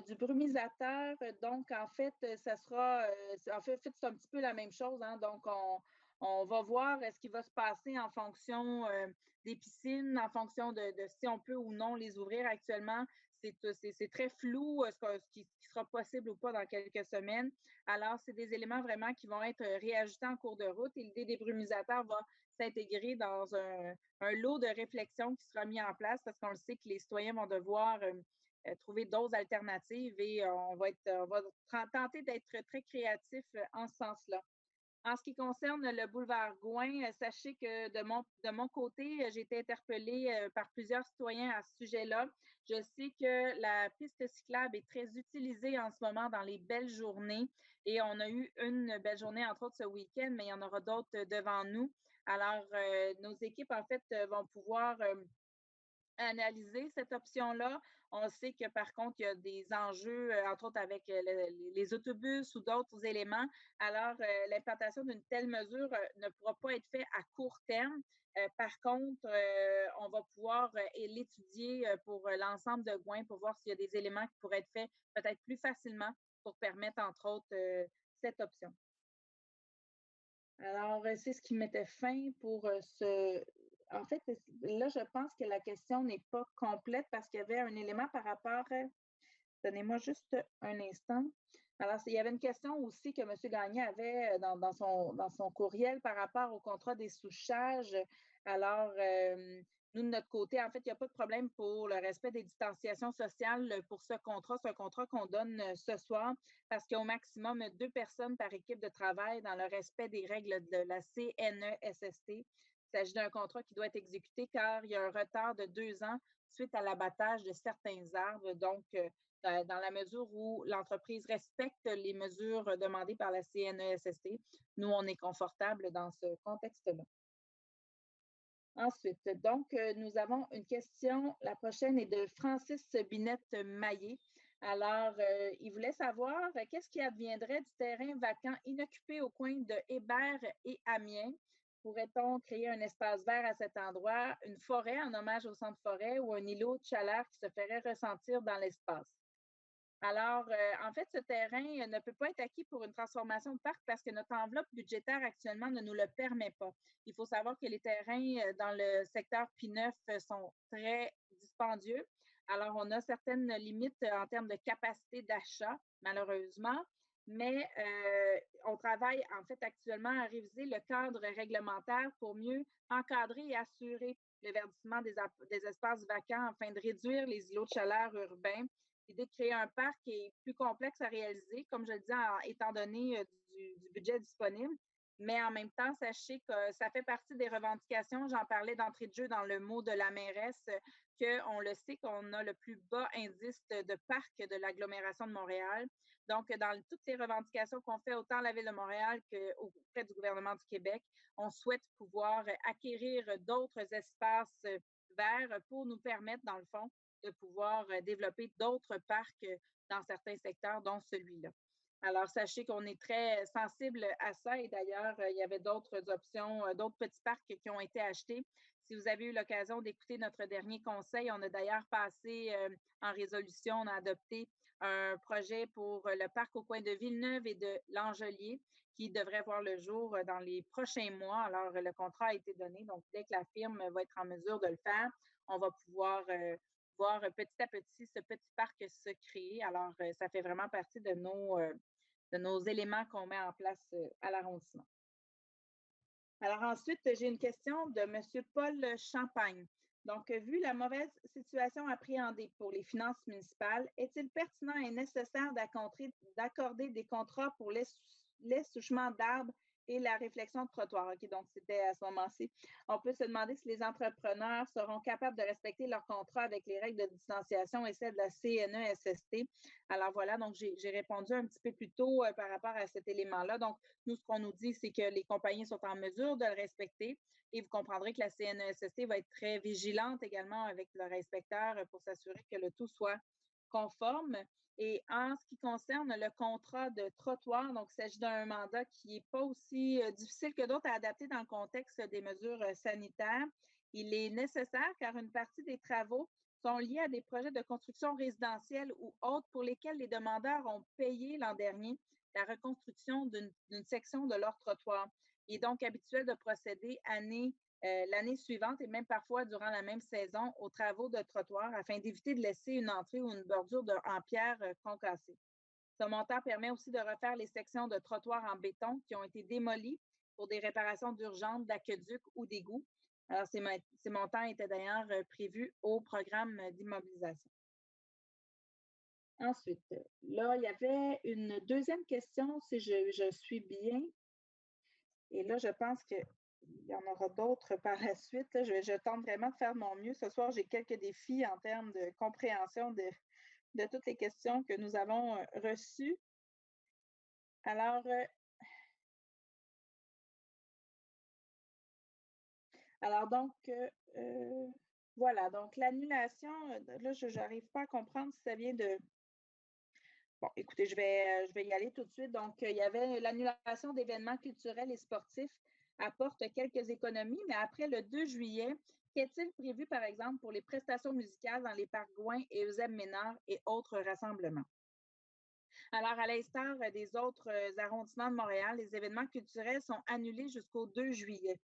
A: Du brumisateur, donc en fait, ça sera, en fait, c'est un petit peu la même chose, hein, donc on va voir ce qui va se passer en fonction des piscines, en fonction de si on peut ou non les ouvrir actuellement. C'est très flou ce qui sera possible ou pas dans quelques semaines. Alors, c'est des éléments vraiment qui vont être réajustés en cours de route et l'idée des brumisateurs va s'intégrer dans un lot de réflexion qui sera mis en place parce qu'on le sait que les citoyens vont devoir trouver d'autres alternatives et on va tenter d'être très créatif en ce sens-là. En ce qui concerne le boulevard Gouin, sachez que de mon côté, j'ai été interpellée par plusieurs citoyens à ce sujet-là. Je sais que la piste cyclable est très utilisée en ce moment dans les belles journées et on a eu une belle journée, entre autres, ce week-end, mais il y en aura d'autres devant nous. Alors, nos équipes, en fait, vont pouvoir analyser cette option-là. On sait que par contre, il y a des enjeux, entre autres avec les autobus ou d'autres éléments. Alors, l'implantation d'une telle mesure ne pourra pas être faite à court terme. Par contre, on va pouvoir l'étudier pour l'ensemble de Gouin pour voir s'il y a des éléments qui pourraient être faits peut-être plus facilement pour permettre, entre autres, cette option. Alors, c'est ce qui mettait fin pour ce... En fait, là, je pense que la question n'est pas complète parce qu'il y avait un élément par rapport... Donnez-moi juste un instant. Alors, il y avait une question aussi que M. Gagné avait dans son courriel par rapport au contrat des sous-charges. Alors, nous, de notre côté, en fait, il n'y a pas de problème pour le respect des distanciations sociales pour ce contrat. C'est un contrat qu'on donne ce soir parce qu'il y a au maximum 2 personnes par équipe de travail dans le respect des règles de la CNESST. Il s'agit d'un contrat qui doit être exécuté car il y a un retard de 2 ans suite à l'abattage de certains arbres. Donc, dans la mesure où l'entreprise respecte les mesures demandées par la CNESST, nous, on est confortable dans ce contexte-là. Ensuite, donc, nous avons une question. La prochaine est de Francis Binette-Maillé. Alors, il voulait savoir qu'est-ce qui adviendrait du terrain vacant inoccupé au coin de Hébert et Amiens. Pourrait-on créer un espace vert à cet endroit, une forêt en hommage au centre forêt ou un îlot de chaleur qui se ferait ressentir dans l'espace? Alors, en fait, ce terrain ne peut pas être acquis pour une transformation de parc parce que notre enveloppe budgétaire actuellement ne nous le permet pas. Il faut savoir que les terrains dans le secteur P9 sont très dispendieux. Alors, on a certaines limites en termes de capacité d'achat, malheureusement, mais on travaille en fait actuellement à réviser le cadre réglementaire pour mieux encadrer et assurer le verdissement des espaces vacants afin de réduire les îlots de chaleur urbains. L'idée de créer un parc est plus complexe à réaliser, comme je le dis, étant donné du budget disponible. Mais en même temps, sachez que ça fait partie des revendications. J'en parlais d'entrée de jeu dans le mot de la mairesse, qu'on le sait qu'on a le plus bas indice de parc de l'agglomération de Montréal. Donc, dans toutes les revendications qu'on fait, autant à la Ville de Montréal qu'auprès du gouvernement du Québec, on souhaite pouvoir acquérir d'autres espaces verts pour nous permettre, dans le fond, de pouvoir développer d'autres parcs dans certains secteurs, dont celui-là. Alors, sachez qu'on est très sensible à ça et d'ailleurs, il y avait d'autres options, d'autres petits parcs qui ont été achetés. Si vous avez eu l'occasion d'écouter notre dernier conseil, on a d'ailleurs passé en résolution, on a adopté un projet pour le parc au coin de Villeneuve et de L'Angelier qui devrait voir le jour dans les prochains mois. Alors, le contrat a été donné, donc dès que la firme va être en mesure de le faire, on va pouvoir voir petit à petit ce petit parc se créer. Alors, ça fait vraiment partie de nos éléments qu'on met en place à l'arrondissement. Alors ensuite, j'ai une question de M. Paul Champagne. Donc, vu la mauvaise situation appréhendée pour les finances municipales, est-il pertinent et nécessaire d'accorder des contrats pour l'essouchement d'arbres et la réflexion de trottoirs? OK, donc c'était à ce moment-ci. On peut se demander si les entrepreneurs seront capables de respecter leurs contrats avec les règles de distanciation et celles de la CNESST. Alors voilà, donc j'ai répondu un petit peu plus tôt par rapport à cet élément-là. Donc, nous, ce qu'on nous dit, c'est que les compagnies sont en mesure de le respecter et vous comprendrez que la CNESST va être très vigilante également avec leurs inspecteurs pour s'assurer que le tout soit conforme. Et en ce qui concerne le contrat de trottoir, donc il s'agit d'un mandat qui n'est pas aussi difficile que d'autres à adapter dans le contexte des mesures sanitaires. Il est nécessaire car une partie des travaux sont liés à des projets de construction résidentielle ou autres pour lesquels les demandeurs ont payé l'an dernier la reconstruction d'une section de leur trottoir. Il est donc habituel de procéder l'année suivante et même parfois durant la même saison aux travaux de trottoir afin d'éviter de laisser une entrée ou une bordure en pierre concassée. Ce montant permet aussi de refaire les sections de trottoirs en béton qui ont été démolies pour des réparations d'urgence d'aqueducs ou d'égouts. Alors, ces montants étaient d'ailleurs prévus au programme d'immobilisation. Ensuite, là, il y avait une deuxième question, si je suis bien. Et là, je pense qu'il y en aura d'autres par la suite. Là, je tente vraiment de faire de mon mieux. Ce soir, j'ai quelques défis en termes de compréhension de toutes les questions que nous avons reçues. Alors donc, voilà. Donc, l'annulation, là, je n'arrive pas à comprendre si ça vient de... Bon, écoutez, je vais y aller tout de suite. Donc, il y avait l'annulation d'événements culturels et sportifs apporte quelques économies, mais après le 2 juillet, qu'est-il prévu, par exemple, pour les prestations musicales dans les parcs Gouin et Eusèbe-Ménard et autres rassemblements? Alors, à l'instar des autres arrondissements de Montréal, les événements culturels sont annulés jusqu'au 2 juillet.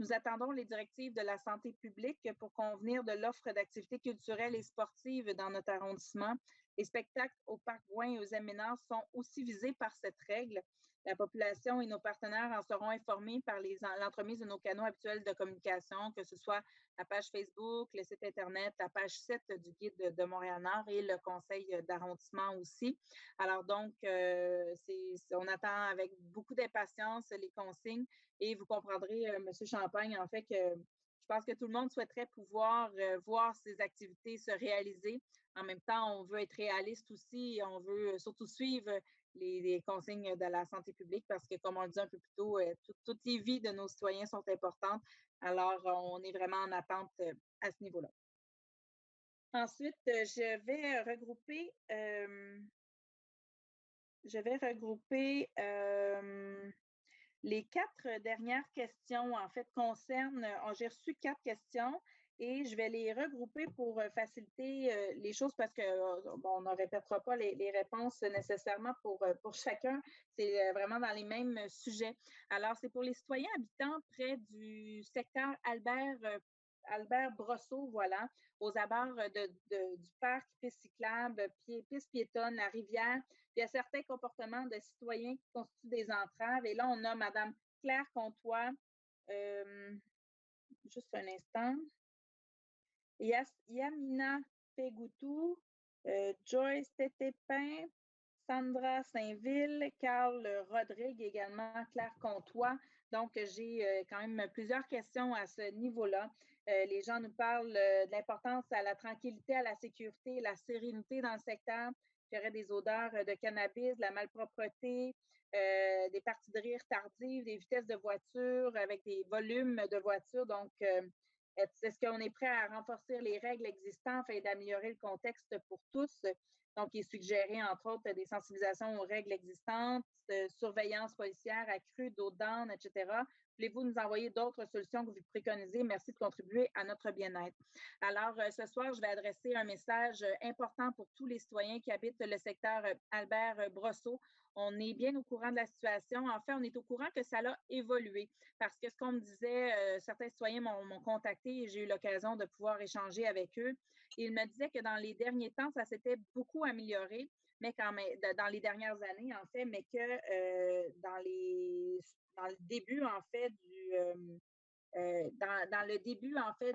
A: Nous attendons les directives de la santé publique pour convenir de l'offre d'activités culturelles et sportives dans notre arrondissement. Les spectacles au Parc Gouin et aux Ménard sont aussi visés par cette règle. La population et nos partenaires en seront informés par l'entremise de nos canaux habituels de communication, que ce soit la page Facebook, le site Internet, la page 7 du Guide de Montréal-Nord et le conseil d'arrondissement aussi. Alors donc, on attend avec beaucoup d'impatience les consignes et vous comprendrez, M. Champagne, en fait, que je pense que tout le monde souhaiterait pouvoir voir ces activités se réaliser. En même temps, on veut être réaliste aussi et on veut surtout suivre les consignes de la santé publique parce que, comme on le dit un peu plus tôt, toutes les vies de nos citoyens sont importantes. Alors, on est vraiment en attente à ce niveau-là. Ensuite, je vais regrouper les 4 dernières questions, en fait, j'ai reçu 4 questions et je vais les regrouper pour faciliter les choses parce que bon, on ne répétera pas les réponses nécessairement pour chacun. C'est vraiment dans les mêmes sujets. Alors, c'est pour les citoyens habitants près du secteur Albert Brosseau, voilà, aux abords du parc, piste cyclable, piste piétonne, la rivière. Puis il y a certains comportements de citoyens qui constituent des entraves. Et là, on a Mme Claire Comtois. Juste un instant. Yamina Pegoutou, Joyce Tétépin, Sandra Saint-Ville, Carl Rodrigue, également Claire Comtois. Donc, j'ai quand même plusieurs questions à ce niveau-là. Les gens nous parlent de l'importance à la tranquillité, à la sécurité, la sérénité dans le secteur. Il y aurait des odeurs de cannabis, de la malpropreté, des parties de rire tardives, des vitesses de voiture avec des volumes de voitures. Donc, est-ce qu'on est prêt à renforcer les règles existantes afin d'améliorer le contexte pour tous? Donc, il est suggéré, entre autres, des sensibilisations aux règles existantes, surveillance policière accrue, dos down, etc. Voulez-vous nous envoyer d'autres solutions que vous préconisez? Merci de contribuer à notre bien-être. Alors, ce soir, je vais adresser un message important pour tous les citoyens qui habitent le secteur Albert Brosseau. On est bien au courant de la situation. En fait, on est au courant que ça a évolué parce que ce qu'on me disait, certains citoyens m'ont contacté et j'ai eu l'occasion de pouvoir échanger avec eux. Ils me disaient que dans les derniers temps, ça s'était beaucoup amélioré, mais quand même, dans les dernières années, en fait, mais que dans le début, en fait, dans le début, en fait,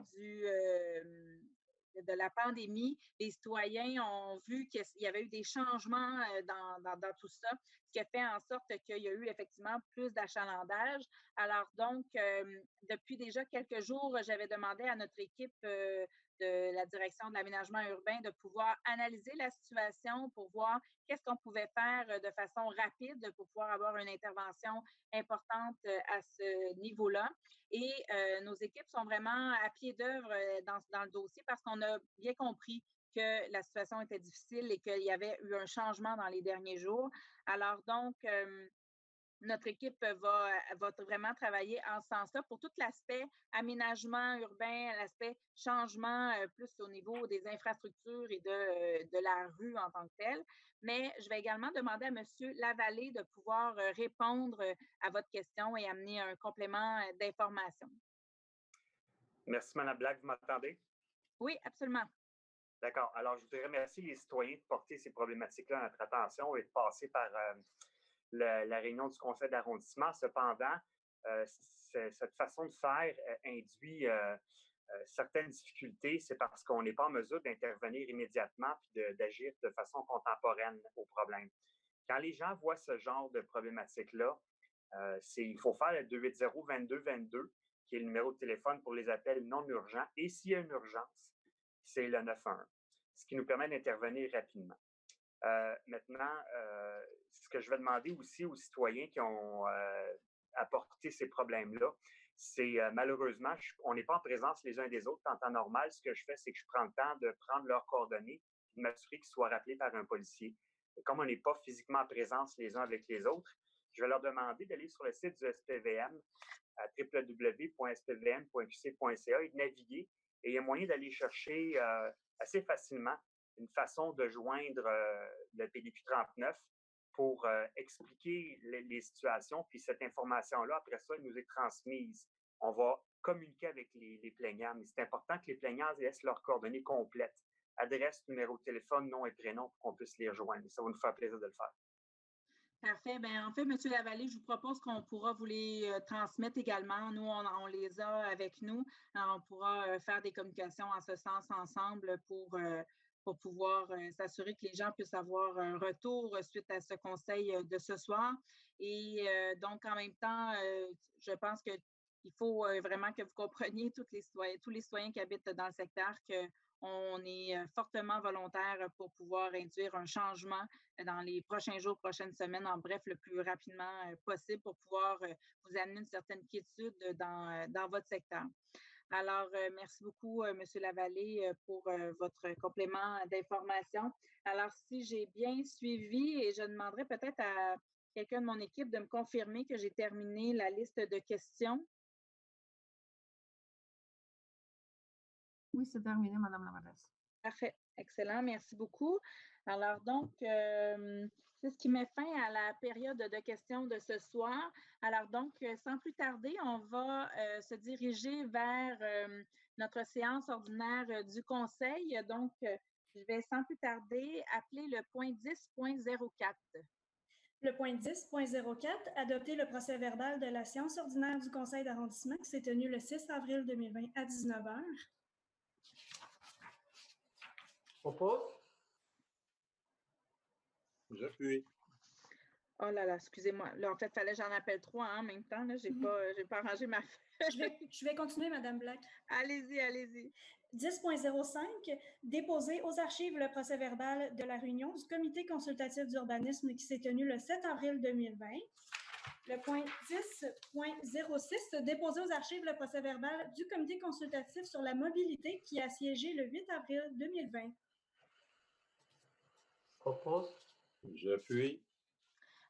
A: de la pandémie, les citoyens ont vu qu'il y avait eu des changements dans tout ça, ce qui a fait en sorte qu'il y a eu effectivement plus d'achalandage. Alors donc, depuis déjà quelques jours, j'avais demandé à notre équipe de la direction de l'aménagement urbain de pouvoir analyser la situation pour voir qu'est-ce qu'on pouvait faire de façon rapide pour pouvoir avoir une intervention importante à ce niveau-là. Et nos équipes sont vraiment à pied d'œuvre dans le dossier parce qu'on a bien compris que la situation était difficile et qu'il y avait eu un changement dans les derniers jours. Alors donc, notre équipe va vraiment travailler en ce sens-là pour tout l'aspect aménagement urbain, l'aspect changement plus au niveau des infrastructures et de la rue en tant que telle. Mais je vais également demander à M. Lavallée de pouvoir répondre à votre question et amener un complément d'information.
J: Merci, Mme Black. Vous m'entendez?
A: Oui, absolument.
J: D'accord. Alors, je voudrais remercier les citoyens de porter ces problématiques-là à notre attention et de passer par la réunion du conseil d'arrondissement. Cependant, cette façon de faire induit certaines difficultés. C'est parce qu'on n'est pas en mesure d'intervenir immédiatement et d'agir de façon contemporaine au problème. Quand les gens voient ce genre de problématique-là, il faut faire le 280-2222, qui est le numéro de téléphone pour les appels non urgents. Et s'il y a une urgence, c'est le 911, ce qui nous permet d'intervenir rapidement. Maintenant, ce que je vais demander aussi aux citoyens qui ont apporté ces problèmes-là, c'est malheureusement, on n'est pas en présence les uns des autres en temps normal. Ce que je fais, c'est que je prends le temps de prendre leurs coordonnées et de m'assurer qu'ils soient rappelés par un policier. Et comme on n'est pas physiquement en présence les uns avec les autres, je vais leur demander d'aller sur le site du SPVM à www.spvm.qc.ca et de naviguer. Et il y a moyen d'aller chercher assez facilement une façon de joindre le PDQ 39 pour expliquer les situations. Puis cette information-là, après ça, elle nous est transmise. On va communiquer avec les plaignants, mais c'est important que les plaignants laissent leurs coordonnées complètes. Adresse, numéro de téléphone, nom et prénom pour qu'on puisse les rejoindre. Ça va nous faire plaisir de le faire.
A: Parfait. Bien, en fait, M. Lavallée, je vous propose qu'on pourra vous les transmettre également. Nous, on les a avec nous. Alors, on pourra faire des communications en ce sens ensemble pour pouvoir s'assurer que les gens puissent avoir un retour suite à ce conseil de ce soir. Et donc, en même temps, je pense qu'il faut vraiment que vous compreniez tous les citoyens qui habitent dans le secteur qu'on est fortement volontaire pour pouvoir induire un changement dans les prochains jours, prochaines semaines, en bref, le plus rapidement possible pour pouvoir vous amener une certaine quiétude dans votre secteur. Alors, merci beaucoup, M. Lavallée, pour votre complément d'information. Alors, si j'ai bien suivi, et je demanderai peut-être à quelqu'un de mon équipe de me confirmer que j'ai terminé la liste de questions.
M: Oui, c'est terminé, Madame la mairesse.
A: Parfait. Excellent. Merci beaucoup. Alors donc, c'est ce qui met fin à la période de questions de ce soir. Alors donc, sans plus tarder, on va se diriger vers notre séance ordinaire du Conseil. Donc, je vais sans plus tarder appeler le point 10.04.
F: Le point 10.04, adopter le procès-verbal de la séance ordinaire du Conseil d'arrondissement qui s'est tenue le 6 avril 2020 à 19h.
K: Propose.
D: J'appuie.
A: Oh là là, excusez-moi. Là, en fait, il fallait que j'en appelle 3 en même temps. Je n'ai pas arrangé ma feuille.
F: Je vais continuer, Madame Black.
A: Allez-y, allez-y.
F: 10.05, déposer aux archives le procès-verbal de la réunion du Comité consultatif d'urbanisme qui s'est tenue le 7 avril 2020. Le point 10.06, déposer aux archives le procès-verbal du Comité consultatif sur la mobilité qui a siégé le 8 avril 2020.
K: Propose.
D: J'appuie.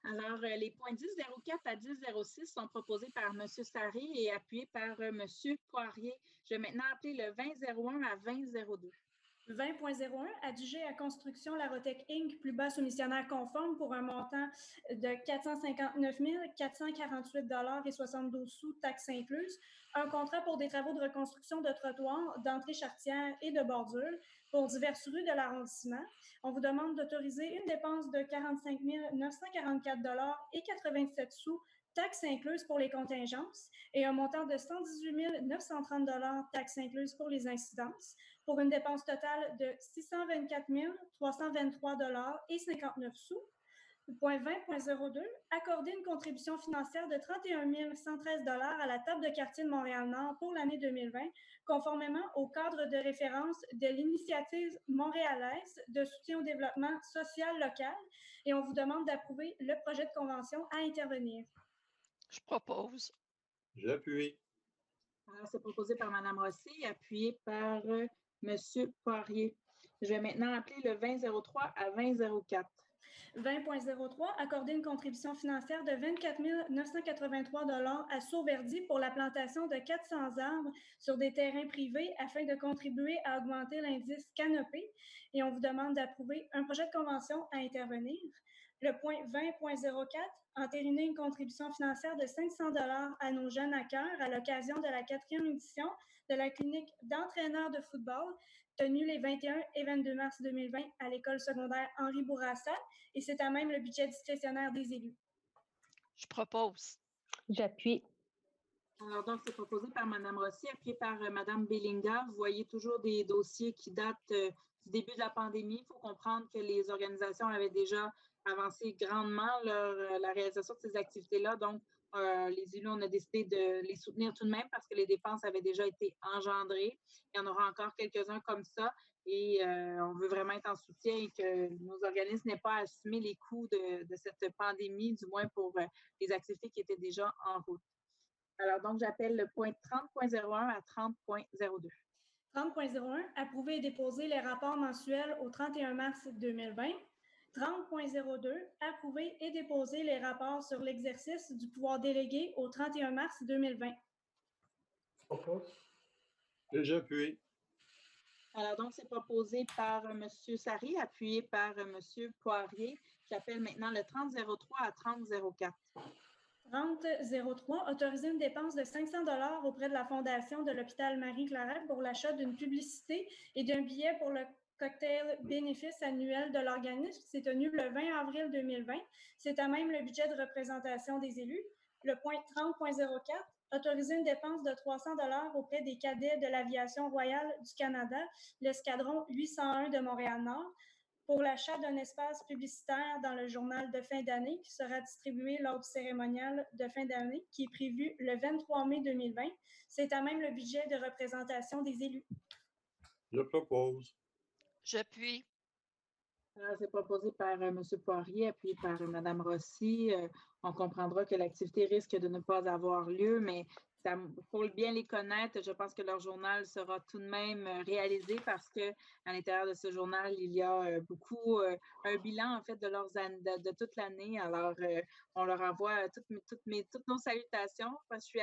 A: Alors, les points 10.04 à 10.06 sont proposés par M. Sarry et appuyés par M. Poirier. Je vais maintenant appeler le 20.01 à 20.02.
F: 20.01, adjugé à Construction Larotech Inc., plus bas soumissionnaire conforme pour un montant de 459 448,72 $, taxes incluses, un contrat pour des travaux de reconstruction de trottoirs, d'entrée charretière et de bordure pour diverses rues de l'arrondissement. On vous demande d'autoriser une dépense de 45 944,87 $, taxes incluses pour les contingences, et un montant de 118 930 $, taxes incluses pour les incidences, pour une dépense totale de 624 323,59 $. Point 20.02, accorder une contribution financière de 31 113 $ à la table de quartier de Montréal-Nord pour l'année 2020, conformément au cadre de référence de l'initiative montréalaise de soutien au développement social local, et on vous demande d'approuver le projet de convention à intervenir.
B: Je propose.
D: J'appuie.
A: Alors, c'est proposé par Mme Rossi, appuyé par M. Poirier. Je vais maintenant appeler le 20.03 à 20.04.
F: 20.03, accorder une contribution financière de 24 983 $ à Sauverdi pour la plantation de 400 arbres sur des terrains privés afin de contribuer à augmenter l'indice canopé. Et on vous demande d'approuver un projet de convention à intervenir. Le point 20.04, entériner une contribution financière de 500 $ à nos jeunes à cœur à l'occasion de la 4e édition de la clinique d'entraîneurs de football tenue les 21 et 22 mars 2020 à l'école secondaire Henri Bourassa, et c'est à même le budget discrétionnaire des élus.
B: Je propose.
L: J'appuie.
A: Alors, donc, c'est proposé par Mme Rossi, appuyé par Mme Bellinga. Vous voyez toujours des dossiers qui datent du début de la pandémie. Il faut comprendre que les organisations avaient déjà avancé grandement la réalisation de ces activités-là. Donc, les élus, on a décidé de les soutenir tout de même parce que les dépenses avaient déjà été engendrées. Il y en aura encore quelques-uns comme ça. Et on veut vraiment être en soutien et que nos organismes n'aient pas à assumer les coûts de cette pandémie, du moins pour les activités qui étaient déjà en route. Alors, donc, j'appelle le point 30.01 à 30.02.
F: 30.01, approuver et déposer les rapports mensuels au 31 mars 2020. 30.02, approuver et déposer les rapports sur l'exercice du pouvoir délégué au 31 mars 2020.
D: J'appuie.
A: Alors, donc, c'est proposé par M. Sarry, appuyé par M. Poirier. J'appelle maintenant le 30.03 à 30.04.
F: 30.03, autoriser une dépense de 500 $ auprès de la Fondation de l'hôpital Marie-Claret pour l'achat d'une publicité et d'un billet pour le cocktail bénéfice annuel de l'organisme. C'est tenu le 20 avril 2020. C'est à même le budget de représentation des élus. Le point 30.04, autoriser une dépense de 300 $ auprès des cadets de l'Aviation royale du Canada, l'escadron 801 de Montréal-Nord, pour l'achat d'un espace publicitaire dans le journal de fin d'année qui sera distribué lors du cérémonial de fin d'année qui est prévu le 23 mai 2020. C'est à même le budget de représentation des élus.
D: Je propose.
B: J'appuie.
A: C'est proposé par M. Poirier, appuyé par Mme Rossi. On comprendra que l'activité risque de ne pas avoir lieu, mais pour bien les connaître, je pense que leur journal sera tout de même réalisé parce qu'à l'intérieur de ce journal, il y a beaucoup un bilan en fait de toute l'année. Alors, on leur envoie toutes nos salutations parce que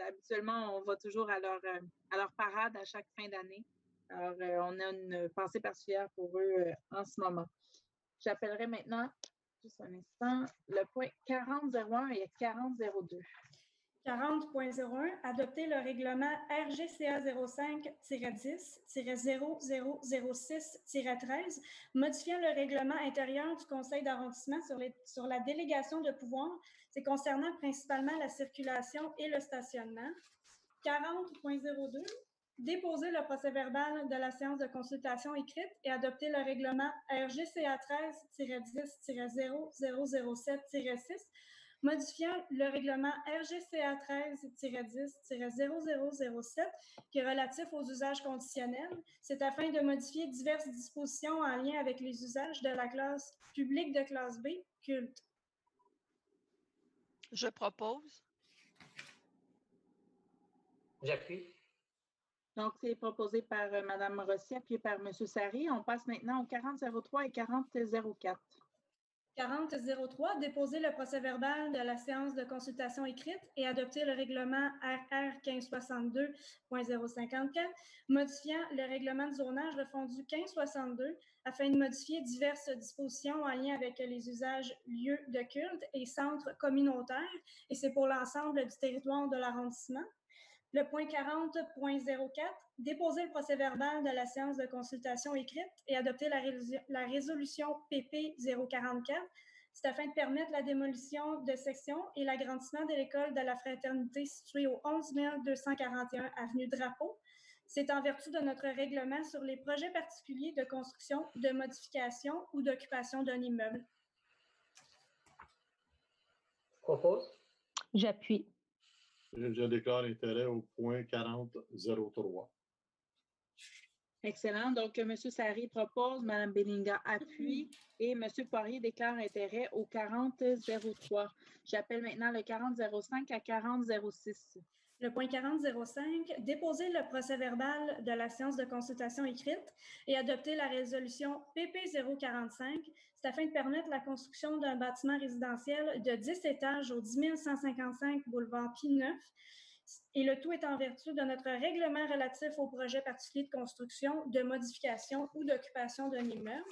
A: habituellement, on va toujours à leur parade à chaque fin d'année. Alors, on a une pensée particulière pour eux en ce moment. J'appellerai maintenant, juste un instant, le point 4001 et 4002.
F: 40.01, adopter le règlement RGCA 05-10-0006-13, modifiant le règlement intérieur du conseil d'arrondissement sur la délégation de pouvoir. C'est concernant principalement la circulation et le stationnement. 40.02, déposer le procès-verbal de la séance de consultation écrite et adopter le règlement RGCA 13-10-0007-6, modifiant le règlement RGCA 13-10-0007 qui est relatif aux usages conditionnels. C'est afin de modifier diverses dispositions en lien avec les usages de la classe publique de classe B, culte.
B: Je propose.
K: J'appuie.
A: Donc, c'est proposé par Mme Rossier, puis par M. Sari. On passe maintenant au 4003 et 4004.
F: 4003, déposer le procès-verbal de la séance de consultation écrite et adopter le règlement RR 1562.054, modifiant le règlement de zonage refondu 1562 afin de modifier diverses dispositions en lien avec les usages lieux de culte et centres communautaires, et c'est pour l'ensemble du territoire de l'arrondissement. Le point 40.04, déposer le procès-verbal de la séance de consultation écrite et adopter la résolution PP 044. C'est afin de permettre la démolition de sections et l'agrandissement de l'école de la fraternité située au 11 241 avenue Drapeau. C'est en vertu de notre règlement sur les projets particuliers de construction, de modification ou d'occupation d'un immeuble.
K: Propose.
L: J'appuie.
D: Je déclare intérêt au point 4003.
A: Excellent. Donc, M. Sari propose, Mme Belinga appuie et M. Poirier déclare intérêt au 4003. J'appelle maintenant le 4005 à 4006.
F: Le point 4005, déposer le procès-verbal de la séance de consultation écrite et adopter la résolution PP 045. C'est afin de permettre la construction d'un bâtiment résidentiel de 10 étages au 10 155 boulevard Pie-Neuf. Et le tout est en vertu de notre règlement relatif aux projets particuliers de construction, de modification ou d'occupation d'un immeuble.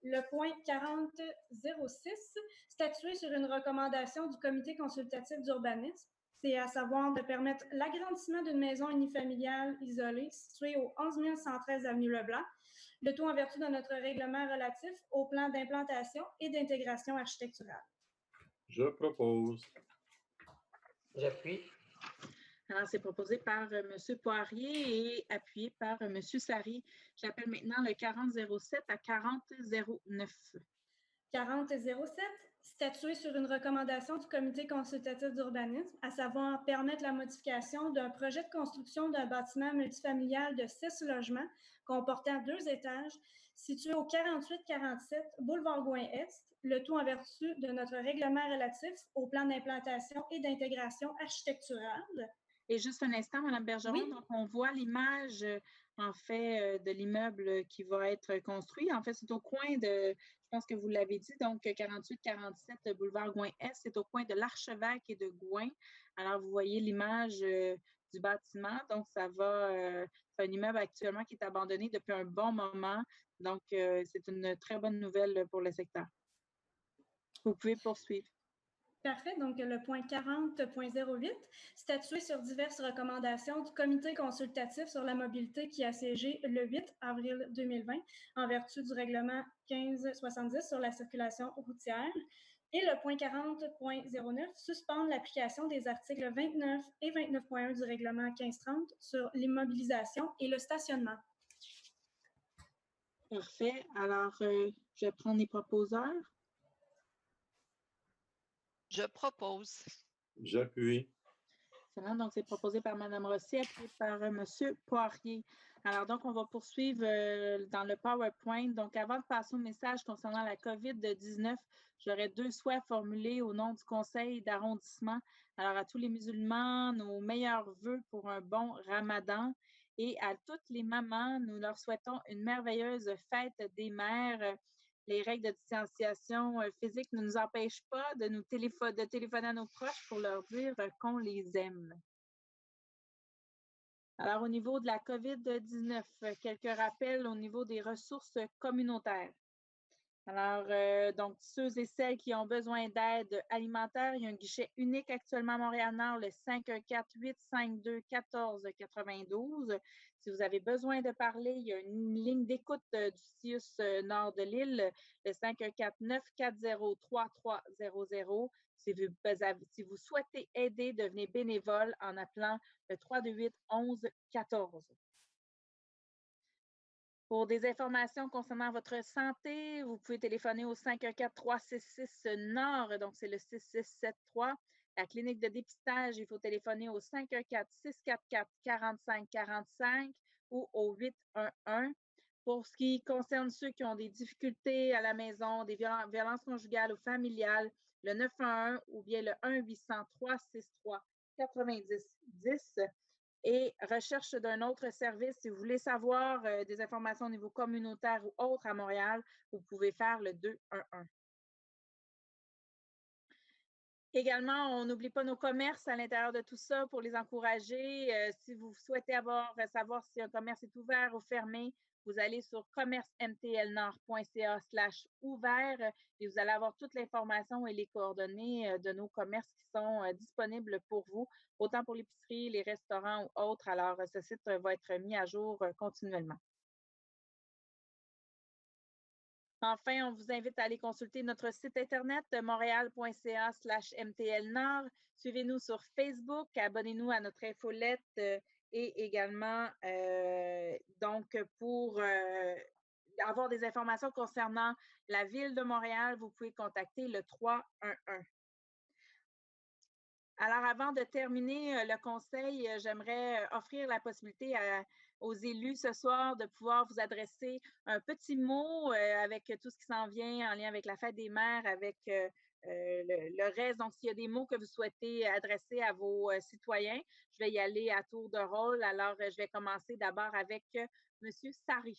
F: Le point 4006, statuer sur une recommandation du comité consultatif d'urbanisme. C'est à savoir de permettre l'agrandissement d'une maison unifamiliale isolée située au 11 113 avenue Leblanc, le tout en vertu de notre règlement relatif au plan d'implantation et d'intégration architecturale.
D: Je propose.
K: J'appuie.
A: Alors, c'est proposé par M. Poirier et appuyé par M. Sari. J'appelle maintenant le 4007 à 4009.
F: 4007, statuer sur une recommandation du comité consultatif d'urbanisme, à savoir permettre la modification d'un projet de construction d'un bâtiment multifamilial de 6 logements comportant 2 étages situé au 4847 boulevard Gouin-Est, le tout en vertu de notre règlement relatif au plan d'implantation et d'intégration architecturale.
A: Et juste un instant, Mme Bergeron,
F: Oui.
A: donc on voit l'image, en fait, de l'immeuble qui va être construit. En fait, c'est au coin de, je pense que vous l'avez dit, donc 48-47 boulevard Gouin-Est, c'est au coin de l'Archevêque et de Gouin. Alors, vous voyez l'image du bâtiment. Donc, ça va, c'est un immeuble actuellement qui est abandonné depuis un bon moment. Donc, c'est une très bonne nouvelle pour le secteur. Vous pouvez poursuivre.
F: Parfait. Donc, le point 40.08, statuer sur diverses recommandations du comité consultatif sur la mobilité qui a siégé le 8 avril 2020 en vertu du règlement 1570 sur la circulation routière. Et le point 40.09, suspendre l'application des articles 29 et 29.1 du règlement 1530 sur l'immobilisation et le stationnement.
A: Parfait. Alors, je vais prendre les proposeurs.
B: Je propose.
D: J'appuie.
A: Excellent. Donc, c'est proposé par Mme Rossier, appuyé par M. Poirier. Alors, donc, on va poursuivre dans le PowerPoint. Donc, avant de passer au message concernant la COVID-19, j'aurais 2 souhaits formulés au nom du conseil d'arrondissement. Alors, à tous les musulmans, nos meilleurs vœux pour un bon ramadan. Et à toutes les mamans, nous leur souhaitons une merveilleuse fête des mères. Les règles de distanciation physique ne nous empêchent pas de téléphoner à nos proches pour leur dire qu'on les aime. Alors, au niveau de la COVID-19, quelques rappels au niveau des ressources communautaires. Alors, donc, ceux et celles qui ont besoin d'aide alimentaire, il y a un guichet unique actuellement à Montréal-Nord, le 514-852-1492. Si vous avez besoin de parler, il y a une ligne d'écoute du CIUS nord de l'île, le 514-940-3300. Si vous souhaitez aider, devenez bénévole en appelant le 328-11-14. Pour des informations concernant votre santé, vous pouvez téléphoner au 514-366-NORD, donc c'est le 6673. La clinique de dépistage, il faut téléphoner au 514-644-4545 ou au 811. Pour ce qui concerne ceux qui ont des difficultés à la maison, des violences conjugales ou familiales, le 911 ou bien le 1-800-363-9010. Et recherche d'un autre service, si vous voulez savoir des informations au niveau communautaire ou autre à Montréal, vous pouvez faire le 211. Également, on n'oublie pas nos commerces à l'intérieur de tout ça pour les encourager. Si vous souhaitez savoir si un commerce est ouvert ou fermé, vous allez sur commercemtlnord.ca/ouvert et vous allez avoir toute l'information et les coordonnées de nos commerces qui sont disponibles pour vous, autant pour l'épicerie, les restaurants ou autres. Alors, ce site va être mis à jour continuellement. Enfin, on vous invite à aller consulter notre site internet montréal.ca/mtlnord. Suivez-nous sur Facebook, abonnez-nous à notre infolette et également, donc, pour avoir des informations concernant la ville de Montréal, vous pouvez contacter le 311. Alors, avant de terminer le conseil, j'aimerais offrir la possibilité aux élus ce soir de pouvoir vous adresser un petit mot avec tout ce qui s'en vient en lien avec la fête des mères, avec le reste. Donc, s'il y a des mots que vous souhaitez adresser à vos citoyens, je vais y aller à tour de rôle. Alors, je vais commencer d'abord avec M. Sari.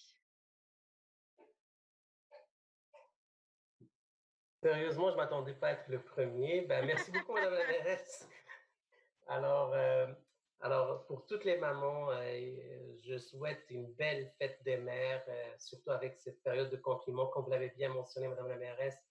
K: Sérieusement, je ne m'attendais pas à être le premier. Merci beaucoup, Madame la mairesse. Alors, pour toutes les mamans, je souhaite une belle fête des mères, surtout avec cette période de confinement. Comme vous l'avez bien mentionné, Madame la mairesse,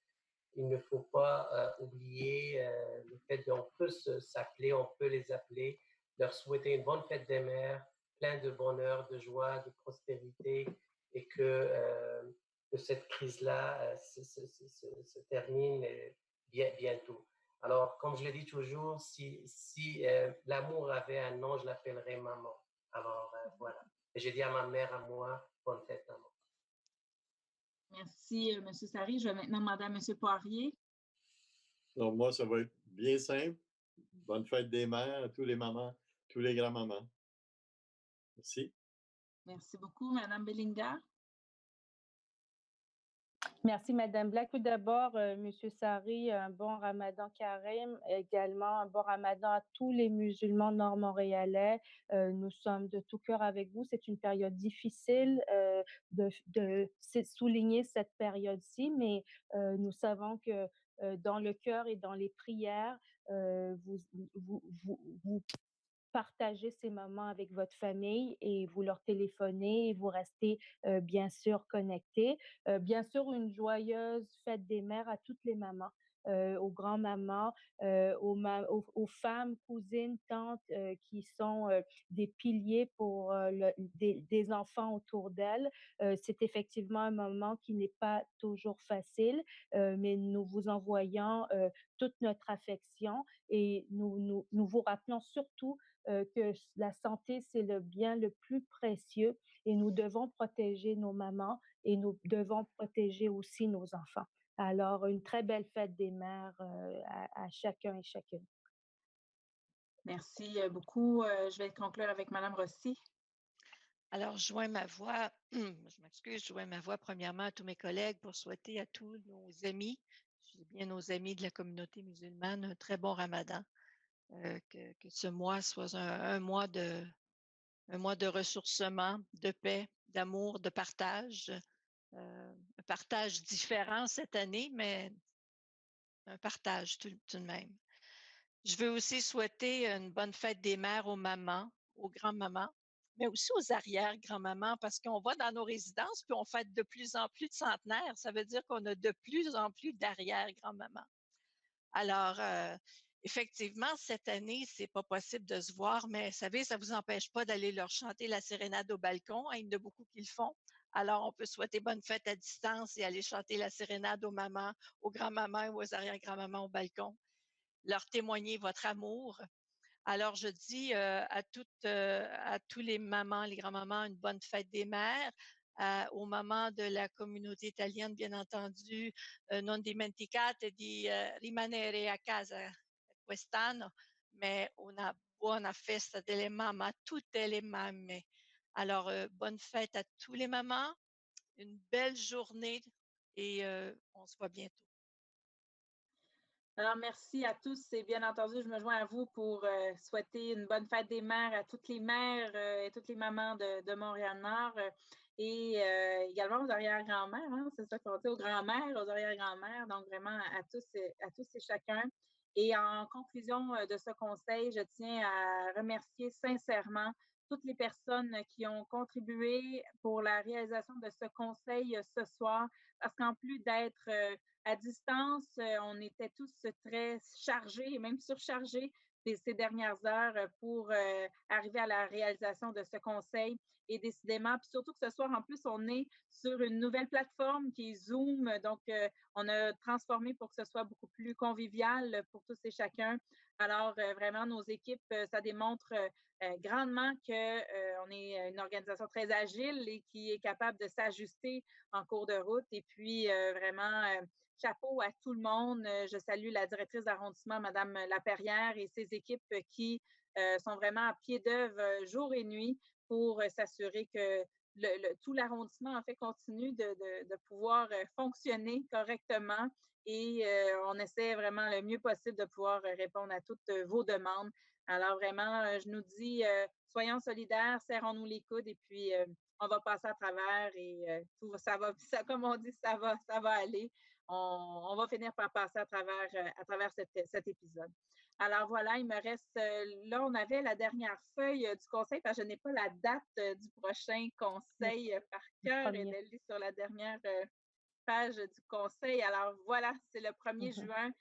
K: il ne faut pas oublier le fait qu'on peut s'appeler, on peut les appeler, leur souhaiter une bonne fête des mères, plein de bonheur, de joie, de prospérité, et que cette crise-là se termine bientôt. Alors, comme je le dis toujours, si l'amour avait un nom, je l'appellerais maman. Alors, voilà. Et j'ai dit à ma mère, à moi, bonne fête, maman.
A: Merci, M. Sari. Je vais maintenant demander à M. Poirier.
D: Donc, moi, ça va être bien simple. Bonne fête des mères à tous les mamans, tous les grands-mamans. Merci.
A: Merci beaucoup, Mme Bellinga.
L: Merci, Madame Black. Tout d'abord, Monsieur Sari, un bon Ramadan Karim, également un bon Ramadan à tous les musulmans nord-montréalais. Nous sommes de tout cœur avec vous. C'est une période difficile de souligner cette période-ci, mais nous savons que dans le cœur et dans les prières, vous partagez ces moments avec votre famille et vous leur téléphonez et vous restez bien sûr connectés. Bien sûr, une joyeuse fête des mères à toutes les mamans. Aux grands-mamans, aux femmes, cousines, tantes qui sont des piliers pour des enfants autour d'elles. C'est effectivement un moment qui n'est pas toujours facile, mais nous vous envoyons toute notre affection et nous vous rappelons surtout que la santé, c'est le bien le plus précieux et nous devons protéger nos mamans et nous devons protéger aussi nos enfants. Alors, une très belle fête des mères à chacun et chacune.
A: Merci beaucoup. Je vais conclure avec Mme Rossi.
B: Alors, je joins ma voix, je m'excuse, je joins ma voix premièrement à tous mes collègues pour souhaiter à tous nos amis, je dis bien nos amis de la communauté musulmane, un très bon Ramadan. Que ce mois soit un mois de ressourcement, de paix, d'amour, de partage. Un partage différent cette année, mais un partage tout de même. Je veux aussi souhaiter une bonne fête des mères aux mamans, aux grands-mamans, mais aussi aux arrière-grands-mamans, parce qu'on va dans nos résidences, puis on fête de plus en plus de centenaires. Ça veut dire qu'on a de plus en plus d'arrière-grands-mamans. Alors, effectivement, cette année, c'est pas possible de se voir, mais vous savez, ça vous empêche pas d'aller leur chanter la sérénade au balcon, hein, il y en a beaucoup qui le font. Alors, on peut souhaiter bonne fête à distance et aller chanter la sérénade aux mamans, aux grands-mamans ou aux arrière-grands-mamans au balcon, leur témoigner votre amour. Alors, je dis à tous les mamans, les grands-mamans, une bonne fête des mères. Aux mamans de la communauté italienne, bien entendu, non dimenticate di rimanere a casa quest'anno, mais una buona festa delle mamme a tutte le mamme. Alors, bonne fête à tous les mamans, une belle journée et on se voit bientôt.
A: Alors, merci à tous et bien entendu, je me joins à vous pour souhaiter une bonne fête des mères à toutes les mères et toutes les mamans de Montréal-Nord et également aux arrière-grand-mères, hein, c'est ça qu'on dit, aux grands-mères, aux arrière-grand-mères, donc vraiment à tous et chacun. Et en conclusion de ce conseil, je tiens à remercier sincèrement toutes les personnes qui ont contribué pour la réalisation de ce conseil ce soir, parce qu'en plus d'être à distance, on était tous très chargés et même surchargés ces dernières heures pour arriver à la réalisation de ce conseil. Et décidément, puis surtout que ce soir, en plus, on est sur une nouvelle plateforme qui est Zoom. Donc, on a transformé pour que ce soit beaucoup plus convivial pour tous et chacun. Alors, vraiment, nos équipes, ça démontre grandement qu'on est une organisation très agile et qui est capable de s'ajuster en cours de route. Et puis, vraiment, chapeau à tout le monde. Je salue la directrice d'arrondissement, Mme Laperrière, et ses équipes qui sont vraiment à pied d'œuvre jour et nuit pour s'assurer que tout l'arrondissement, en fait, continue de pouvoir fonctionner correctement. Et on essaie vraiment le mieux possible de pouvoir répondre à toutes vos demandes. Alors, vraiment, je nous dis, soyons solidaires, serrons-nous les coudes et puis on va passer à travers et tout ça va, comme on dit, ça va aller. On va finir par passer à travers cet épisode. Alors voilà, il me reste, là, on avait la dernière feuille du conseil, parce que je n'ai pas la date du prochain conseil par cœur, et elle est sur la dernière page du conseil. Alors voilà, c'est le 1er juin.